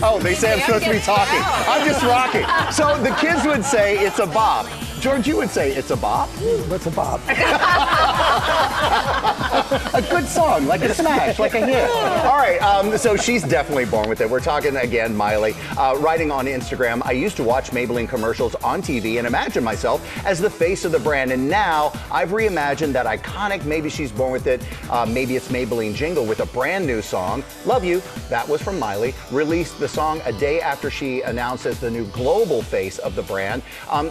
Oh, they say I'm supposed to be talking. I'm just rocking. So the kids would say it's a bop. George, you would say it's a bop? What's a bop? A good song, like a smash, like a hit. All right, so she's definitely born with it. We're talking again, Miley, writing on Instagram. I used to watch Maybelline commercials on TV and imagine myself as the face of the brand. And now I've reimagined that iconic Maybe She's Born With It, Maybe It's Maybelline jingle with a brand new song, Love You. That was from Miley. Released the song a day after she announced as the new global face of the brand.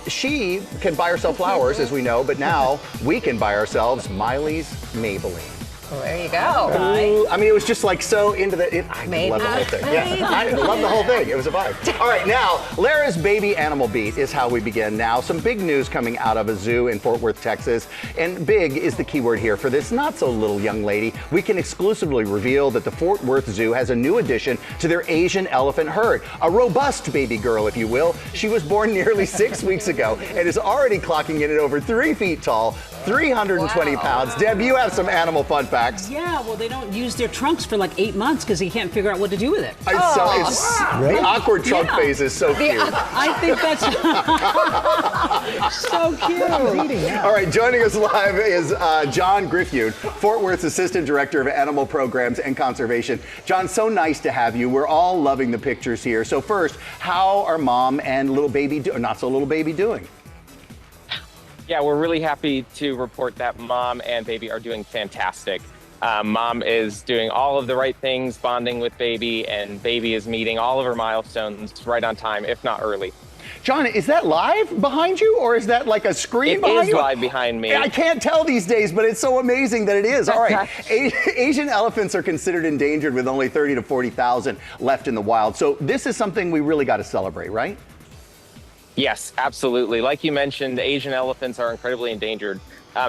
She can buy herself flowers, as we know, but now we can buy ourselves Miley's Maybelline. Well, there you go. I mean, it was just like so into the. I love the whole thing. Yeah, I love the whole thing. It was a vibe. All right, now Lara's baby animal beat is how we begin. Now, some big news coming out of a zoo in Fort Worth, Texas, and big is the key word here for this not so little young lady. We can exclusively reveal that the Fort Worth Zoo has a new addition to their Asian elephant herd, a robust baby girl, if you will. She was born nearly 6 weeks ago and is already clocking in at over 3 feet tall, 320 pounds. Deb, you have some animal fun facts. Yeah, well, they don't use their trunks for like 8 months because he can't figure out what to do with it. The awkward trunk phase is so cute. I think that's so cute. All right, joining us live is John Griffeud, Fort Worth's Assistant Director of Animal Programs and Conservation. John, so nice to have you. We're all loving the pictures here. So first, how are mom and little baby, not so little baby, doing? Yeah, we're really happy to report that mom and baby are doing fantastic. Mom is doing all of the right things, bonding with baby, and baby is meeting all of her milestones right on time, if not early. John, is that live behind you, or is that like a screen behind you? It is live behind me. I can't tell these days, but it's so amazing that it is. All right, Asian elephants are considered endangered with only 30 to 40,000 left in the wild. So this is something we really got to celebrate, right? Yes, absolutely. Like you mentioned, Asian elephants are incredibly endangered.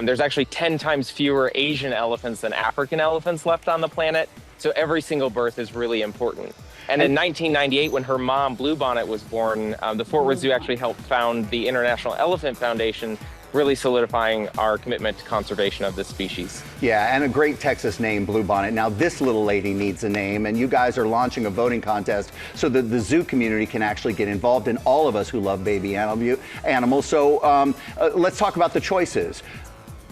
There's actually 10 times fewer Asian elephants than African elephants left on the planet. So every single birth is really important. And in 1998, when her mom, Bluebonnet, was born, the Fort Worth Zoo actually helped found the International Elephant Foundation, really solidifying our commitment to conservation of this species. Yeah, and a great Texas name, Bluebonnet. Now, this little lady needs a name, and you guys are launching a voting contest so that the zoo community can actually get involved, and all of us who love baby animals. So let's talk about the choices.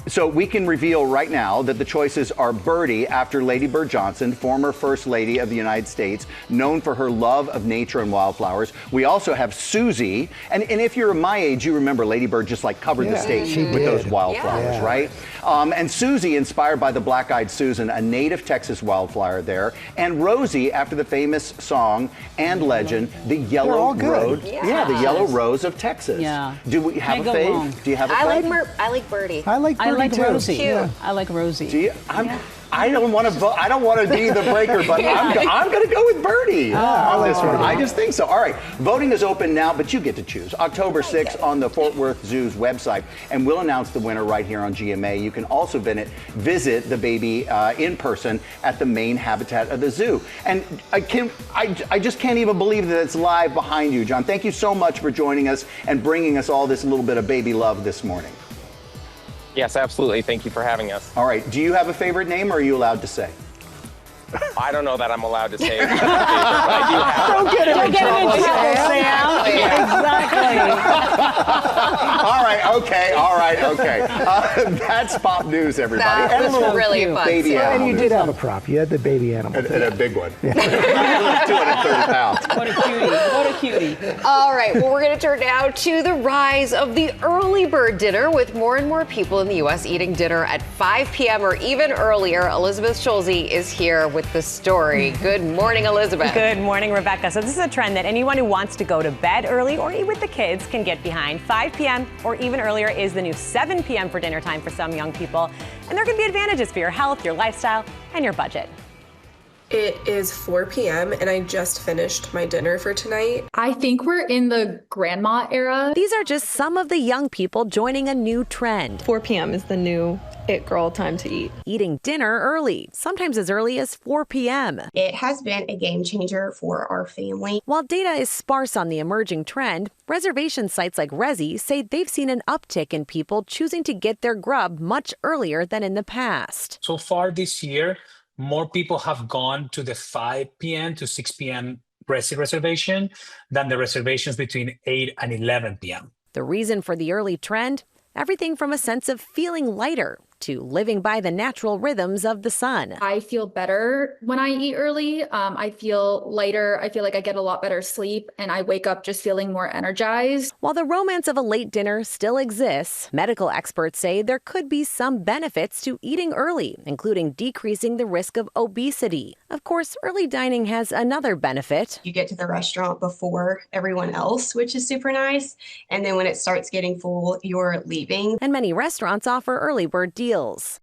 So we can reveal right now that the choices are Birdie, after Lady Bird Johnson, former First Lady of the United States, known for her love of nature and wildflowers. We also have Susie, and if you're my age, you remember Lady Bird just like covered the stage with those wildflowers, right? And Susie, inspired by the Black-Eyed Susan, a native Texas wildflower there, and Rosie, after the famous song and legend, the Yellow Rose. Yeah, the Yellow Rose of Texas. Yeah. Do we have a fave? Do you have a fave? I like Birdie. I like Rosie. Yeah. I like Rosie. Do you? I don't want to vote. I don't want to be the breaker, but I'm going to go with Birdie on this one. I just think so. All right, voting is open now, but you get to choose. October 6th on the Fort Worth Zoo's website, and we'll announce the winner right here on GMA. You can also visit the baby in person at the main habitat of the zoo. And I just can't even believe that it's live behind you, John. Thank you so much for joining us and bringing us all this little bit of baby love this morning. Yes, absolutely. Thank you for having us. All right. Do you have a favorite name, or are you allowed to say? I don't know that I'm allowed to say it. Don't get him in trouble, Sam. Exactly. All right, okay. That's pop news, everybody. That was really fun. Baby and you did have a prop. You had the baby animal. And a big one. 230 pounds. What a cutie. What a cutie. All right, well, we're going to turn now to the rise of the early bird dinner, with more and more people in the U.S. eating dinner at 5 p.m. or even earlier. Elizabeth Schulze is here with with the story. Good morning, Elizabeth. Good morning, Rebecca. So this is a trend that anyone who wants to go to bed early or eat with the kids can get behind. 5 p.m. or even earlier is the new 7 p.m. for dinner time for some young people. And there can be advantages for your health, your lifestyle, and your budget. It is 4 p.m. and I just finished my dinner for tonight. I think we're in the grandma era. These are just some of the young people joining a new trend. 4 p.m. is the new it girl time to eat. Eating dinner early, sometimes as early as 4 p.m. It has been a game changer for our family. While data is sparse on the emerging trend, reservation sites like Resy say they've seen an uptick in people choosing to get their grub much earlier than in the past. So far this year, more people have gone to the 5 p.m. to 6 p.m. reservation than the reservations between 8 and 11 p.m. The reason for the early trend? Everything from a sense of feeling lighter to living by the natural rhythms of the sun. I feel better when I eat early. I feel lighter. I feel like I get a lot better sleep and I wake up just feeling more energized. While the romance of a late dinner still exists, medical experts say there could be some benefits to eating early, including decreasing the risk of obesity. Of course, early dining has another benefit. You get to the restaurant before everyone else, which is super nice. And then when it starts getting full, you're leaving. And many restaurants offer early bird deals.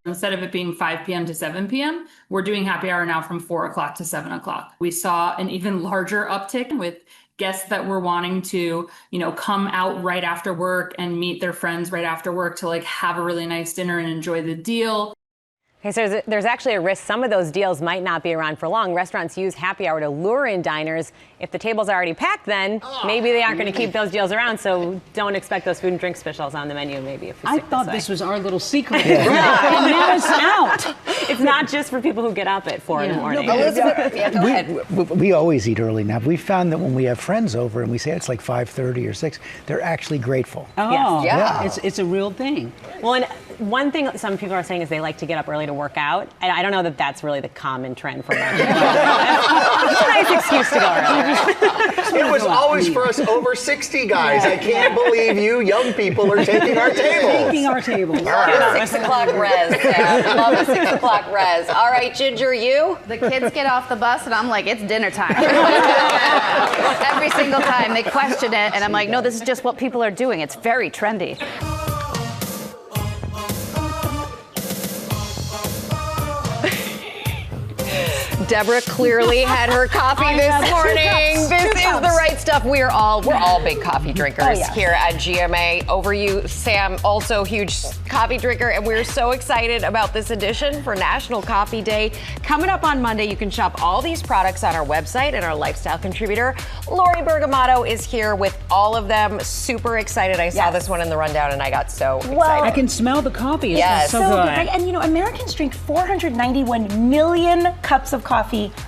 Instead of it being 5 p.m. to 7 p.m., we're doing happy hour now from 4 o'clock to 7 o'clock. We saw an even larger uptick with guests that were wanting to, come out right after work and meet their friends right after work to have a really nice dinner and enjoy the deal. Okay, so there's actually a risk some of those deals might not be around for long. Restaurants use happy hour to lure in diners. If the table's already packed, then maybe they aren't going to keep those deals around. So don't expect those food and drink specials on the menu. Maybe if I thought this was our little secret. Yeah. And now it's out. It's not just for people who get up at 4 in the morning. No, Elizabeth, go ahead. We always eat early now. We found that when we have friends over and we say it's like 5:30 or 6, they're actually grateful. Oh, Yes. yeah. It's a real thing. Well, and one thing some people are saying is they like to get up early to work out. And I don't know that that's really the common trend for most people. It's a nice excuse to go early. It was always for us over 60 guys. I can't believe you young people are taking our tables. Taking our tables. Love a 6 o'clock res, Sam. Love a 6 o'clock res. All right, Ginger, you? The kids get off the bus and I'm like, it's dinner time. Every single time they question it and I'm like, no, this is just what people are doing. It's very trendy. Deborah clearly had her coffee this morning. This is the right stuff. We're all big coffee drinkers here at GMA. Over you, Sam, also huge coffee drinker, and we're so excited about this edition for National Coffee Day. Coming up on Monday, you can shop all these products on our website, and our lifestyle contributor, Lori Bergamotto, is here with all of them. Super excited. I saw this one in the rundown, and I got so excited. I can smell the coffee. It's so good. Right? And Americans drink 491 million cups of coffee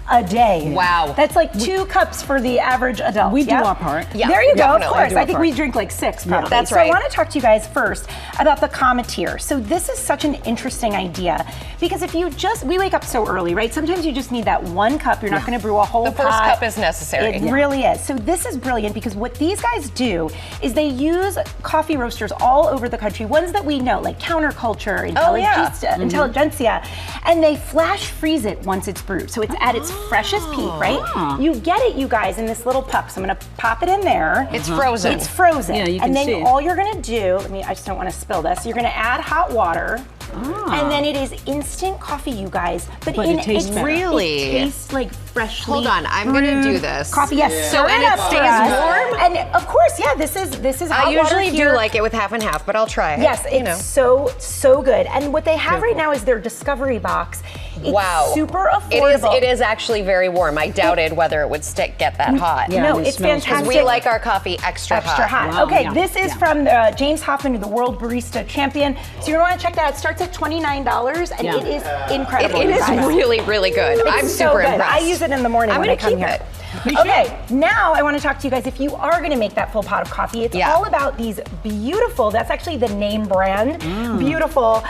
a day. Wow. That's like 2 cups for the average adult. We do our part. Yeah, there you go, of course. I think we drink like 6 probably. That's right. right. So I want to talk to you guys first about the Cometeer. So this is such an interesting idea because if we wake up so early, right? Sometimes you just need that 1 cup. You're not going to brew a whole pot. The first cup is necessary. It really is. So this is brilliant because what these guys do is they use coffee roasters all over the country, ones that we know, like Counterculture, Intelligentsia, and they flash freeze it once it's brewed. So it's at its freshest peak, right? You get it, you guys, in this little puck. So I'm gonna pop it in there. It's frozen. It's frozen. Yeah, you can and then see. all you're gonna do, I just don't want to spill this. You're gonna add hot water. And then it is instant coffee, you guys. But it tastes better. Really? It tastes like freshly Hold on, I'm gonna do this. coffee. Yes. So and it stays warm. And of course, this is hot I usually water here. do like it with half and half, but I'll try it. Yes, it's so good. And what they have right now is their Discovery Box. It's super affordable. It is actually very warm. I doubted whether it would get that hot. Yeah, no, it's fantastic. We like our coffee extra hot. Wow, okay, this is from James Hoffman, the World Barista Champion. So you're going to want to check that out. It starts at $29, and it is incredible. It is really, really good. I'm super impressed. I use it in the morning when I come here. Okay, now I want to talk to you guys. If you are going to make that full pot of coffee, it's all about these beautiful, that's actually the name brand, beautiful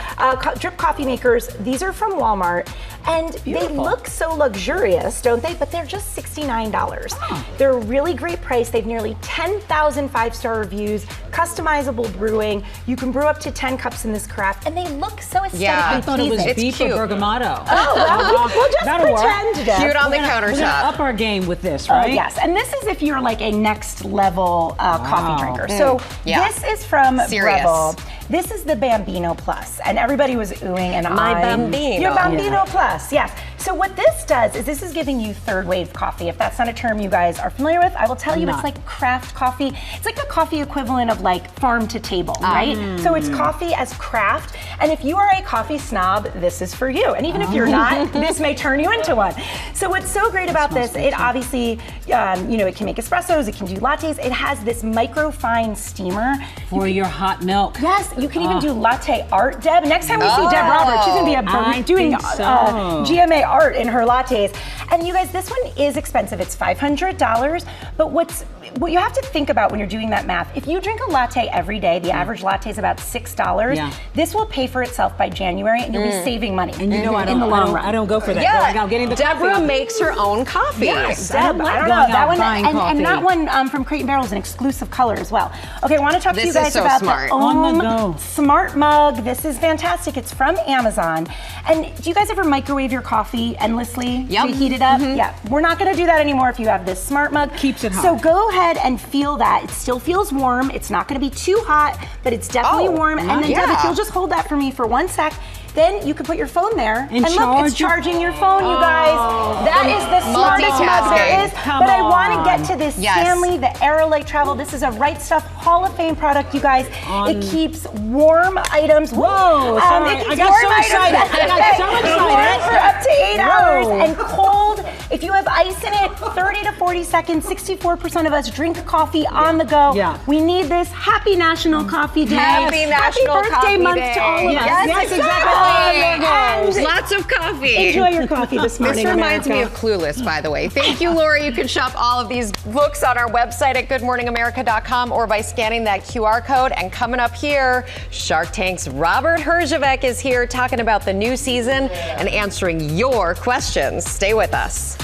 drip coffee makers. These are from Walmart, and they look so luxurious, don't they? But they're just $69. They're a really great price. They've nearly 10,000 five-star reviews, customizable brewing. You can brew up to 10 cups in this carafe, and they look so aesthetically I thought it was pleasing. beef or bergamotto. Oh, well, we'll just That'll pretend work. Deb. Cute on the We're countertop. gonna up our game with this, right? Yes, and this is if you're like a next level coffee drinker. So this is from Breville. This is the Bambino Plus, and everybody was oohing and My eyeing. Bambino. Your Bambino Plus, yes. So what this does is this is giving you third wave coffee. If that's not a term you guys are familiar with, I will tell you it's like craft coffee. It's like the coffee equivalent of like farm to table, right? So it's coffee as craft, and if you are a coffee snob, this is for you. And even if you're not, this may turn you into one. So what's so great about this, it obviously, it can make espressos, it can do lattes. It has this micro fine steamer. For your hot milk. Yes, you can even do latte art, Deb. Next time we see Deb Roberts, she's gonna be doing GMA art in her lattes. And you guys, this one is expensive. It's $500. But what you have to think about when you're doing that math, if you drink a latte every day, the average latte is about $6. This will pay for itself by January, and you'll be saving money. And you know in the long run. I don't go for that. Yeah, I'm getting the Deborah coffee. makes her own coffee. Yes, I don't Deb, like I don't going know. out That one, buying and that coffee. one from Crate and Barrel is an exclusive color as well. Okay, I want to talk to you This guys is so about smart. the On the Ohm go. Smart Mug. This is fantastic. It's from Amazon. And do you guys ever microwave your coffee endlessly to heat it up? Yeah, we're not going to do that anymore if you have this Smart Mug. Keeps it hot. So go ahead and feel that. It still feels warm. It's not going to be too hot, but it's definitely warm. And then Deb, if you'll just hold that for me for 1 sec. Then you can put your phone there, and look, it's charging your phone, you guys. That is the smartest mug there is. But I want to get to this Stanley, the Aerolite Travel. This is a Right Stuff Hall of Fame product, you guys. It keeps warm items. Whoa, sorry. It keeps I got warm so items. excited. I got so excited. Warm for up to 8 hours, Whoa. and cold. If you have ice in it, 30 to 40 seconds. 64% of us drink coffee on the go. Yeah. We need this. Happy National Coffee Day. Happy National Happy birthday Coffee month Day. to all of us. Yes, exactly. And Lots of coffee. enjoy your coffee this morning, This reminds me America. of Clueless, by the way. Thank you, Laura. You can shop all of these books on our website at goodmorningamerica.com or by scanning that QR code. And coming up here, Shark Tank's Robert Herjavec is here talking about the new season and answering your questions. Stay with us.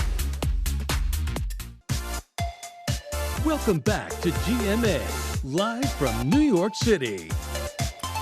Welcome back to GMA, live from New York City.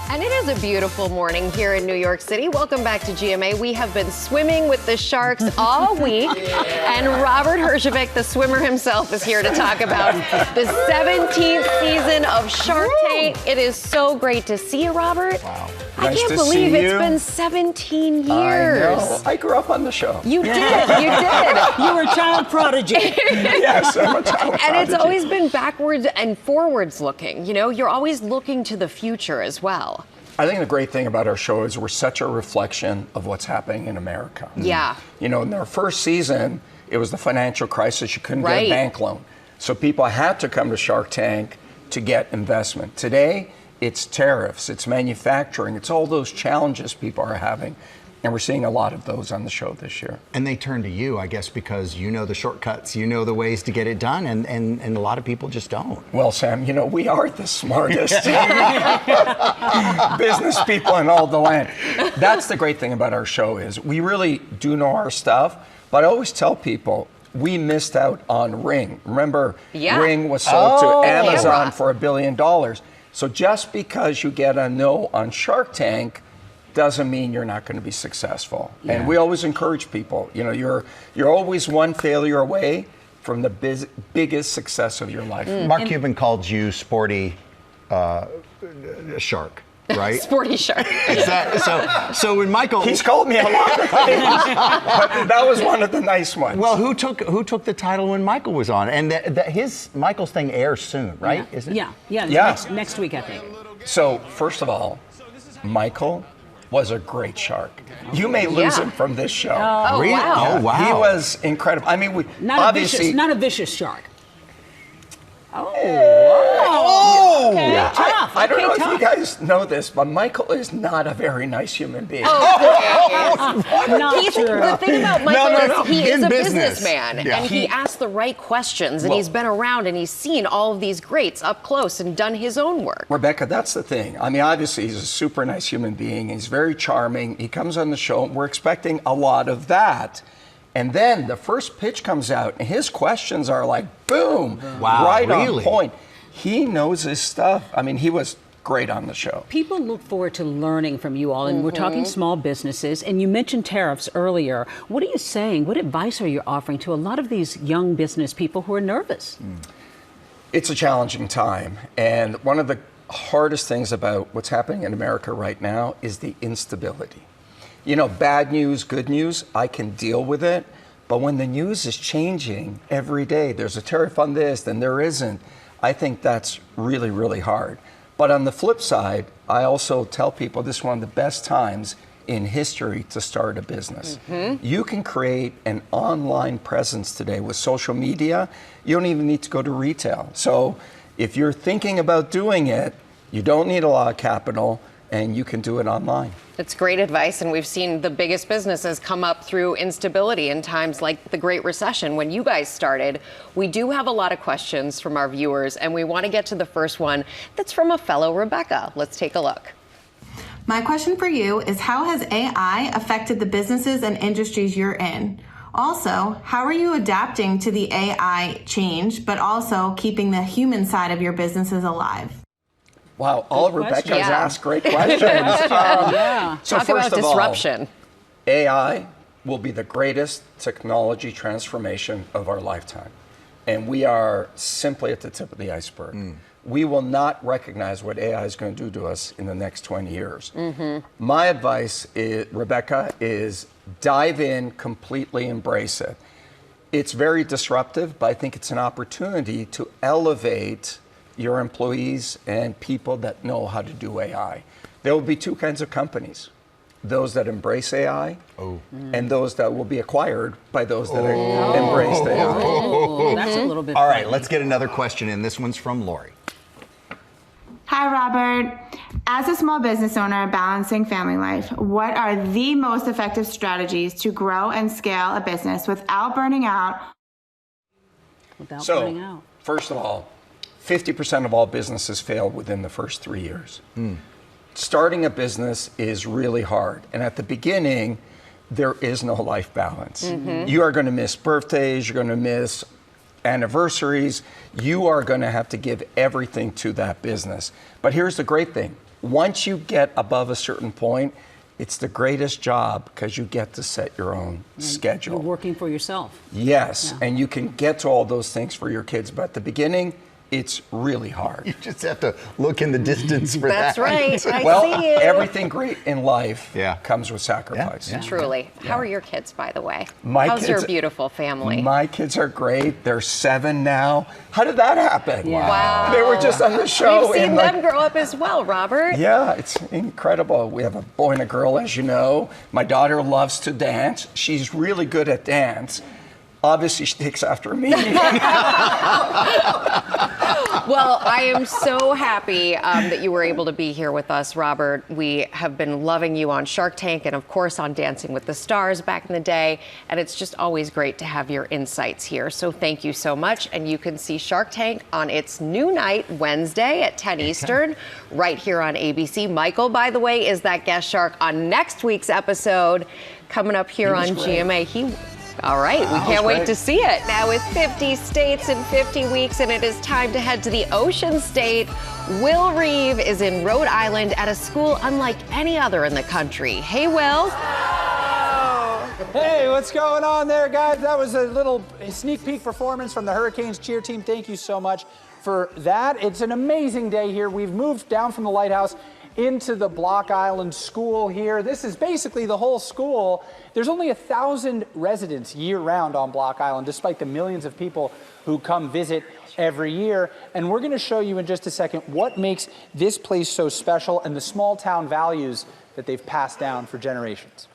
And it is a beautiful morning here in New York City. Welcome back to GMA. We have been swimming with the sharks all week. And Robert Herjavec, the swimmer himself, is here to talk about the 17th season of Shark Tank. It is so great to see you, Robert. Wow. I Nice can't to believe see it's you. been 17 years. I know. I grew up on the show. You did. You did. You were a child prodigy. Yes, I'm a child And it's prodigy. always been backwards and forwards looking. You know, you're always looking to the future as well. I think the great thing about our show is we're such a reflection of what's happening in America. Yeah. You know, in their first season, it was the financial crisis. You couldn't get Right. a bank loan. So people had to come to Shark Tank to get investment. Today, it's tariffs, it's manufacturing, it's all those challenges people are having. And we're seeing a lot of those on the show this year. And they turn to you, I guess, because you know the shortcuts, you know the ways to get it done, and a lot of people just don't. Well, Sam, you know, we are the smartest business people in all the land. That's the great thing about our show is we really do know our stuff, but I always tell people we missed out on Ring. Remember, Ring was sold to Amazon for $1 billion. So just because you get a no on Shark Tank doesn't mean you're not going to be successful. Yeah. And we always encourage people, you know, you're always one failure away from the biggest success of your life. Mark Cuban called you sporty shark, right? Sporty shark. So when Michael, he's called me a lot of things, but that was one of the nice ones. Well, who took the title when Michael was on? And Michael's thing airs soon, right? Yeah. Is it? Yeah. Next week, I think. So first of all, Michael was a great shark. You may lose him from this show. Oh, really? Wow. Oh, wow. He was incredible. I mean, Not a vicious shark. Oh! Okay, Yeah. tough. I don't know if you guys know this, but Michael is not a very nice human being. Not true. The thing about Michael is he is a businessman, Yeah. and he asks the right questions, and he's been around, and he's seen all of these greats up close and done his own work. Rebecca, that's the thing. I mean, obviously, he's a super nice human being. He's very charming. He comes on the show, and we're expecting a lot of that. And then the first pitch comes out, and his questions are like, boom, right on point. He knows his stuff. I mean, he was great on the show. People look forward to learning from you all, and we're talking small businesses, and you mentioned tariffs earlier. What are you saying? What advice are you offering to a lot of these young business people who are nervous? It's a challenging time, and one of the hardest things about what's happening in America right now is the instability. You know, bad news, good news, I can deal with it, but when the news is changing every day, there's a tariff on this, then there isn't, I think that's really, really hard. But on the flip side, I also tell people this is one of the best times in history to start a business. You can create an online presence today with social media. You don't even need to go to retail. So if you're thinking about doing it, you don't need a lot of capital, and you can do it online. It's great advice, and we've seen the biggest businesses come up through instability in times like the Great Recession when you guys started. We do have a lot of questions from our viewers, and we want to get to the first one that's from a fellow Rebecca. Let's take a look. My question for you is, how has AI affected the businesses and industries you're in? Also, how are you adapting to the AI change, but also keeping the human side of your businesses alive? Wow, all Rebecca's asked great questions. So Talk about disruption. AI will be the greatest technology transformation of our lifetime. And we are simply at the tip of the iceberg. We will not recognize what AI is going to do to us in the next 20 years. My advice, Rebecca, is dive in, completely embrace it. It's very disruptive, but I think it's an opportunity to elevate your employees and people that know how to do AI. There will be two kinds of companies. Those that embrace AI and those that will be acquired by those that embrace AI. That's a little bit All right, let's get another question in. This one's from Lori. Hi, Robert. As a small business owner balancing family life, what are the most effective strategies to grow and scale a business without burning out? First of all, 50% of all businesses fail within the first 3 years. Starting a business is really hard. And at the beginning, there is no life balance. You are going to miss birthdays, you're going to miss anniversaries. You are going to have to give everything to that business. But here's the great thing. Once you get above a certain point, it's the greatest job because you get to set your own schedule. You're working for yourself. Yes, and you can get to all those things for your kids. But at the beginning, it's really hard. You just have to look in the distance for That's that. right. I Well, see you. everything great in life comes with sacrifice. Truly. How are your kids, by the way? My How's your kids- beautiful family? My kids are great. They're 7 now. How did that happen? Wow. They were just on the show. We've seen in them grow up as well, Robert. Yeah, it's incredible. We have a boy and a girl, as you know. My daughter loves to dance. She's really good at dance. Obviously, she takes after me. Well, I am so happy that you were able to be here with us, Robert. We have been loving you on Shark Tank and, of course, on Dancing with the Stars back in the day. And it's just always great to have your insights here. So thank you so much. And you can see Shark Tank on its new night, Wednesday at 10 Eastern, right here on ABC. Michael, by the way, is that guest shark on next week's episode coming up here on GMA. All right, we can't wait to see it. Now with 50 states in 50 weeks, and it is time to head to the Ocean State. Will Reeve is in Rhode Island at a school unlike any other in the country. Hey, Will. Hey, what's going on there, guys? That was a little sneak peek performance from the Hurricanes cheer team. Thank you so much for that. It's an amazing day here. We've moved down from the lighthouse into the Block Island School here. This is basically the whole school. There's only 1,000 residents year-round on Block Island, despite the millions of people who come visit every year. And we're going to show you in just a second what makes this place so special and the small town values that they've passed down for generations.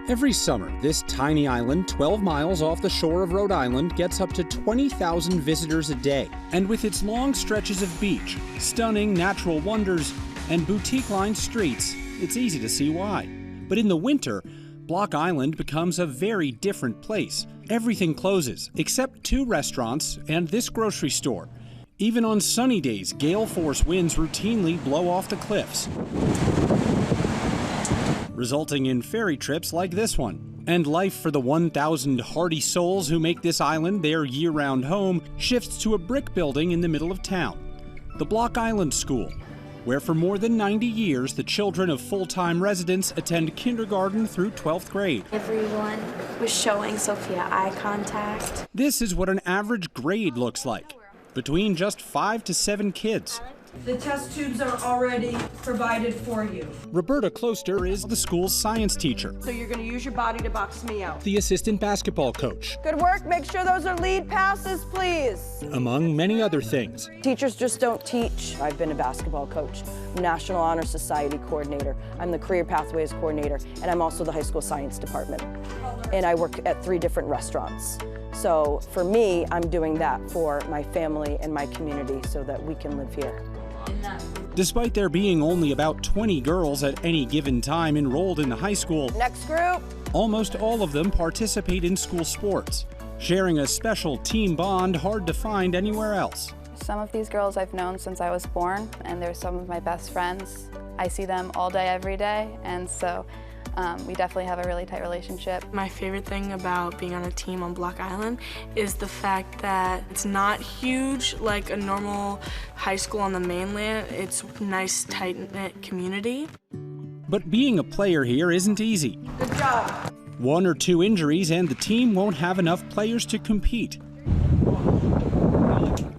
Every summer, this tiny island, 12 miles off the shore of Rhode Island, gets up to 20,000 visitors a day. And with its long stretches of beach, stunning natural wonders, and boutique-lined streets, it's easy to see why. But in the winter, Block Island becomes a very different place. Everything closes, except 2 restaurants and this grocery store. Even on sunny days, gale force winds routinely blow off the cliffs, resulting in ferry trips like this one. And life for the 1,000 hardy souls who make this island their year-round home shifts to a brick building in the middle of town, the Block Island School, where for more than 90 years the children of full-time residents attend kindergarten through 12th grade. Everyone was showing Sophia eye contact. This is what an average grade looks like, between just 5 to 7 kids. The test tubes are already provided for you. Roberta Closter is the school's science teacher. So you're going to use your body to box me out. The assistant basketball coach. Good work. Make sure those are lead passes, please. Among many other things. Teachers just don't teach. I've been a basketball coach, National Honor Society coordinator. I'm the Career Pathways coordinator, and I'm also the high school science department. And I work at 3 different restaurants. So for me, I'm doing that for my family and my community so that we can live here. Despite there being only about 20 girls at any given time enrolled in the high school, next group, almost all of them participate in school sports, sharing a special team bond hard to find anywhere else. Some of these girls I've known since I was born, and they're some of my best friends. I see them all day, every day, and so we definitely have a really tight relationship. My favorite thing about being on a team on Block Island is the fact that it's not huge like a normal high school on the mainland. It's a nice, tight-knit community. But being a player here isn't easy. Good job. 1 or 2 injuries and the team won't have enough players to compete.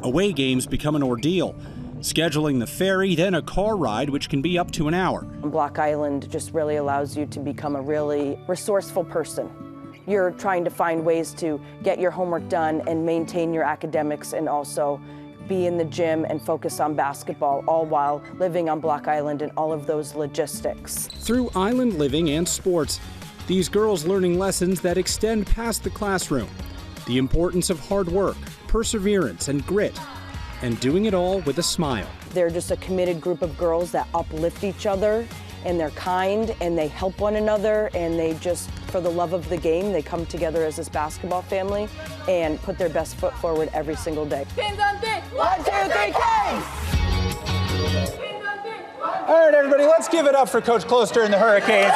Away games become an ordeal. Scheduling the ferry, then a car ride, which can be up to an hour. Block Island just really allows you to become a really resourceful person. You're trying to find ways to get your homework done and maintain your academics and also be in the gym and focus on basketball, all while living on Block Island and all of those logistics. Through island living and sports, these girls learning lessons that extend past the classroom. The importance of hard work, perseverance, and grit. And doing it all with a smile. They're just a committed group of girls that uplift each other, and they're kind, and they help one another, and they just, for the love of the game, they come together as this basketball family and put their best foot forward every single day. Pins on 3! 1, 2, 3, K's! All right, everybody, let's give it up for Coach Closter and the Hurricanes.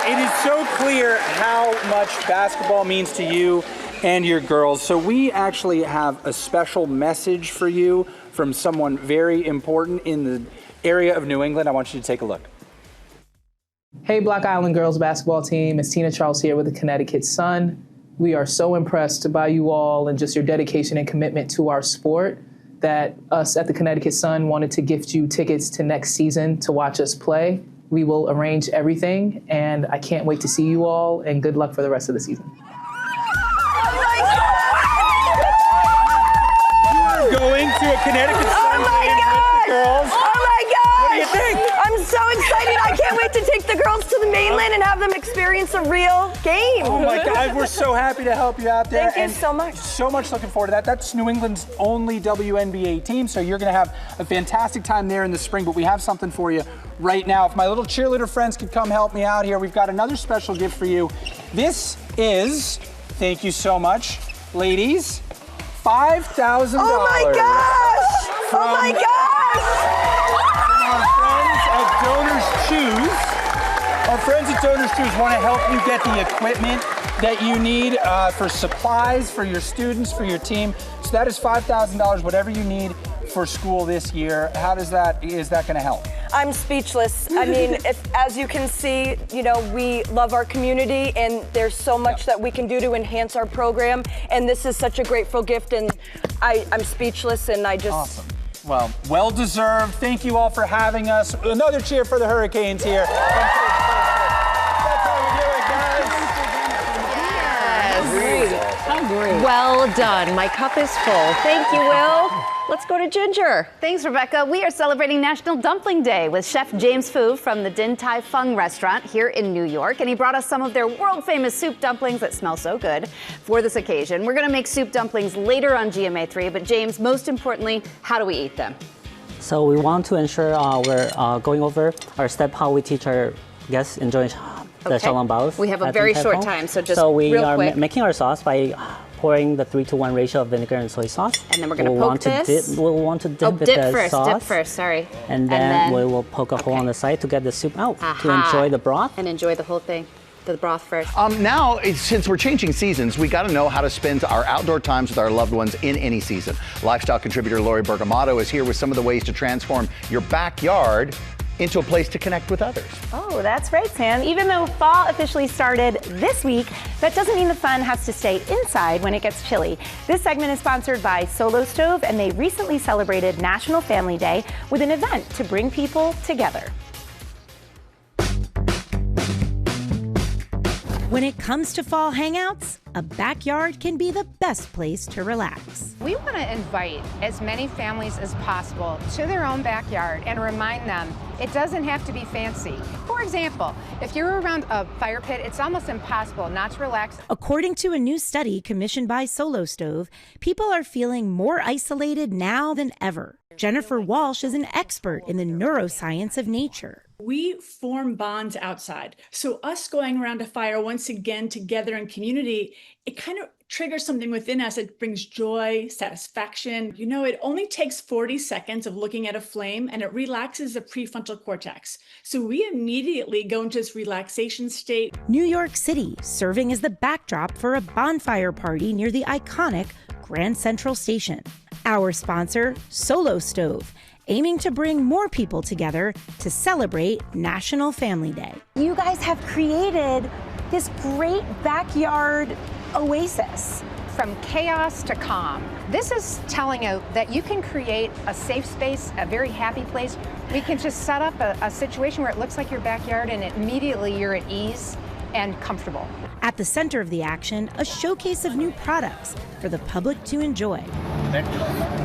It is so clear how much basketball means to you and your girls. So we actually have a special message for you from someone very important in the area of New England. I want you to take a look. Hey, Block Island girls basketball team. It's Tina Charles here with the Connecticut Sun. We are so impressed by you all and just your dedication and commitment to our sport that us at the Connecticut Sun wanted to gift you tickets to next season to watch us play. We will arrange everything, and I can't wait to see you all, and good luck for the rest of the season. You are going to a Connecticut Sun game with the girls. Oh my gosh! What do you think? I'm so excited. I can't wait to take the girls to the mainland and have them experience a real game. Oh my God, we're so happy to help you out there. Thank you so much. So much looking forward to that. That's New England's only WNBA team, so you're going to have a fantastic time there in the spring, but we have something for you right now. If my little cheerleader friends could come help me out here, we've got another special gift for you. This is, thank you so much, ladies, $5,000. Oh my gosh! Oh my gosh! Our friends at Donors Choose want to help you get the equipment that you need for supplies, for your students, for your team. So that is $5,000, whatever you need for school this year. How is that going to help? I'm speechless. I mean, as you can see, you know, we love our community and there's so much that we can do to enhance our program. And this is such a grateful gift, and I'm speechless, and I just... Awesome. Well, well-deserved. Thank you all for having us. Another cheer for the Hurricanes here. That's how we do it, guys. Yes. How great. Well done. My cup is full. Thank you, Will. Let's go to Ginger. Thanks, Rebecca. We are celebrating National Dumpling Day with Chef James Fu from the Din Tai Fung restaurant here in New York. And he brought us some of their world-famous soup dumplings that smell so good for this occasion. We're going to make soup dumplings later on GMA3. But James, most importantly, how do we eat them? So we want to ensure we're going over our step how we teach our guests enjoy the xiaolong baos. We have a very short time, so just we real are quick. making our sauce by pouring the 3-to-1 ratio of vinegar and soy sauce. And then we're going to poke this. We'll want to dip dip the first, sauce. dip first, sorry. And then we will poke a hole on the side to get the soup out, to enjoy the broth. And enjoy the whole thing. The broth first. Now, since we're changing seasons, we got to know how to spend our outdoor times with our loved ones in any season. Lifestyle contributor Lori Bergamato is here with some of the ways to transform your backyard into a place to connect with others. Oh, that's right, Sam. Even though fall officially started this week, that doesn't mean the fun has to stay inside when it gets chilly. This segment is sponsored by Solo Stove, and they recently celebrated National Family Day with an event to bring people together. When it comes to fall hangouts, a backyard can be the best place to relax. We want to invite as many families as possible to their own backyard and remind them it doesn't have to be fancy. For example, if you're around a fire pit, it's almost impossible not to relax. According to a new study commissioned by Solo Stove, people are feeling more isolated now than ever. Jennifer Walsh is an expert in the neuroscience of nature. We form bonds outside. So us going around a fire once again together in community, it kind of triggers something within us. It brings joy, satisfaction. You know, it only takes 40 seconds of looking at a flame and it relaxes the prefrontal cortex. So we immediately go into this relaxation state. New York City, serving as the backdrop for a bonfire party near the iconic Grand Central Station. Our sponsor, Solo Stove, aiming to bring more people together to celebrate National Family Day. You guys have created this great backyard oasis. From chaos to calm. This is telling you that you can create a safe space, a very happy place. We can just set up a situation where it looks like your backyard and immediately you're at ease and comfortable. At the center of the action, a showcase of new products for the public to enjoy.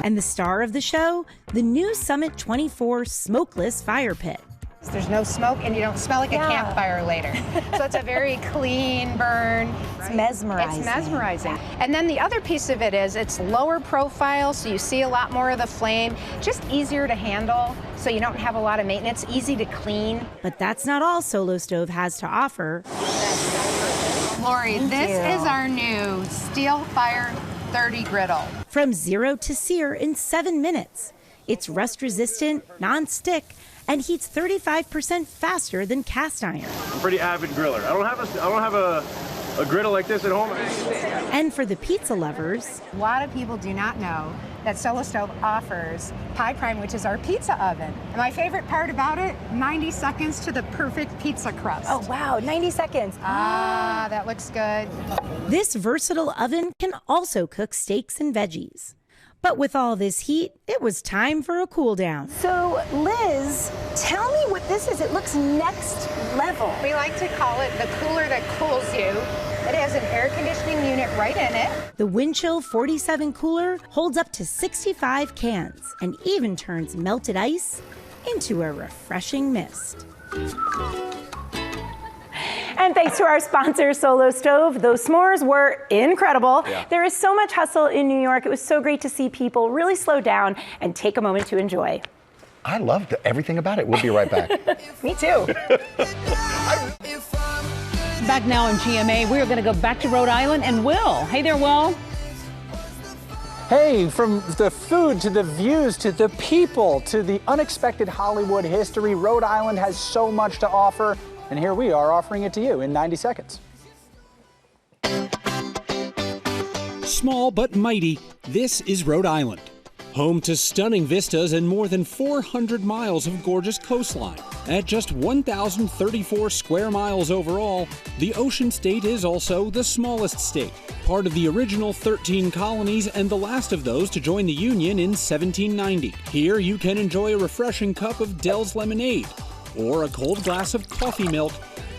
And the star of the show, the new Summit 24 smokeless fire pit. There's no smoke and you don't smell like a campfire later. So it's a very clean burn. It's mesmerizing. It's mesmerizing. And then the other piece of it is it's lower profile, so you see a lot more of the flame, just easier to handle, so you don't have a lot of maintenance, easy to clean. But that's not all Solo Stove has to offer. Lori, this is our new Steel Fire 30 griddle. From zero to sear in 7 minutes. It's rust resistant, non-stick, and heats 35% faster than cast iron. I'm a pretty avid griller. I don't have a griddle like this at home. And for the pizza lovers, a lot of people do not know that Solo Stove offers Pie Prime, which is our pizza oven. And my favorite part about it, 90 seconds to the perfect pizza crust. Oh wow, 90 seconds. Ah, that looks good. This versatile oven can also cook steaks and veggies. But with all this heat, it was time for a cool down. So Liz, tell me what this is. It looks next level. We like to call it the cooler that cools you. It has an air conditioning unit right in it. The Windchill 47 cooler holds up to 65 cans and even turns melted ice into a refreshing mist. And thanks to our sponsor, Solo Stove, those s'mores were incredible. Yeah. There is so much hustle in New York. It was so great to see people really slow down and take a moment to enjoy. I loved everything about it. We'll be right back. Me too. Back now on GMA, we are going to go back to Rhode Island and Will. Hey there, Will. Hey, from the food to the views to the people to the unexpected Hollywood history, Rhode Island has so much to offer. And here we are offering it to you in 90 seconds. Small but mighty, this is Rhode Island. Home to stunning vistas and more than 400 miles of gorgeous coastline. At just 1,034 square miles overall, the Ocean State is also the smallest state, part of the original 13 colonies and the last of those to join the Union in 1790. Here you can enjoy a refreshing cup of Dell's lemonade, or a cold glass of coffee milk,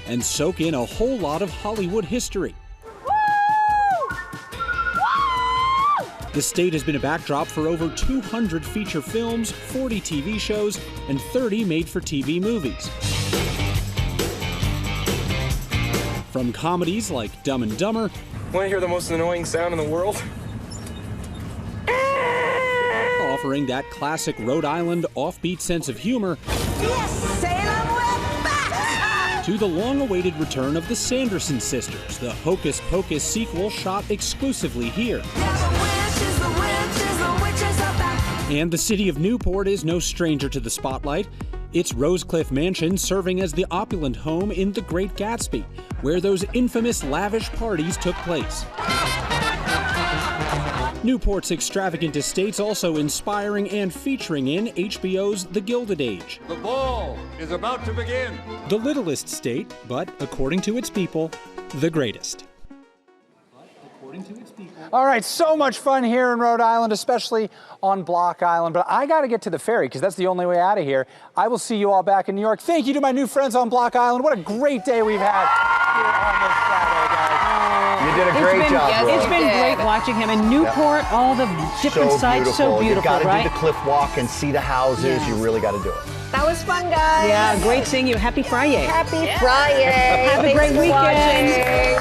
and soak in a whole lot of Hollywood history. The state has been a backdrop for over 200 feature films, 40 TV shows, and 30 made-for-TV movies. From comedies like Dumb and Dumber. Want to hear the most annoying sound in the world? Offering that classic Rhode Island offbeat sense of humor. Yes, Salem, we're back! To the long-awaited return of the Sanderson sisters, the Hocus Pocus sequel shot exclusively here. And the city of Newport is no stranger to the spotlight. It's Rosecliff Mansion serving as the opulent home in The Great Gatsby, where those infamous lavish parties took place. Newport's extravagant estates also inspiring and featuring in HBO's The Gilded Age. The ball is about to begin. The littlest state, but according to its people, the greatest. All right, so much fun here in Rhode Island, especially on Block Island. But I got to get to the ferry because that's the only way out of here. I will see you all back in New York. Thank you to my new friends on Block Island. What a great day we've had here on this Friday, guys. You did a great job, Will. It's been great watching him in Newport, all the different sites, so beautiful, You've got to right? do the cliff walk and see the houses. Yeah. You really got to do it. That was fun, guys. Yeah, great seeing you. Happy Friday. Happy Friday. Have a great weekend. Watching.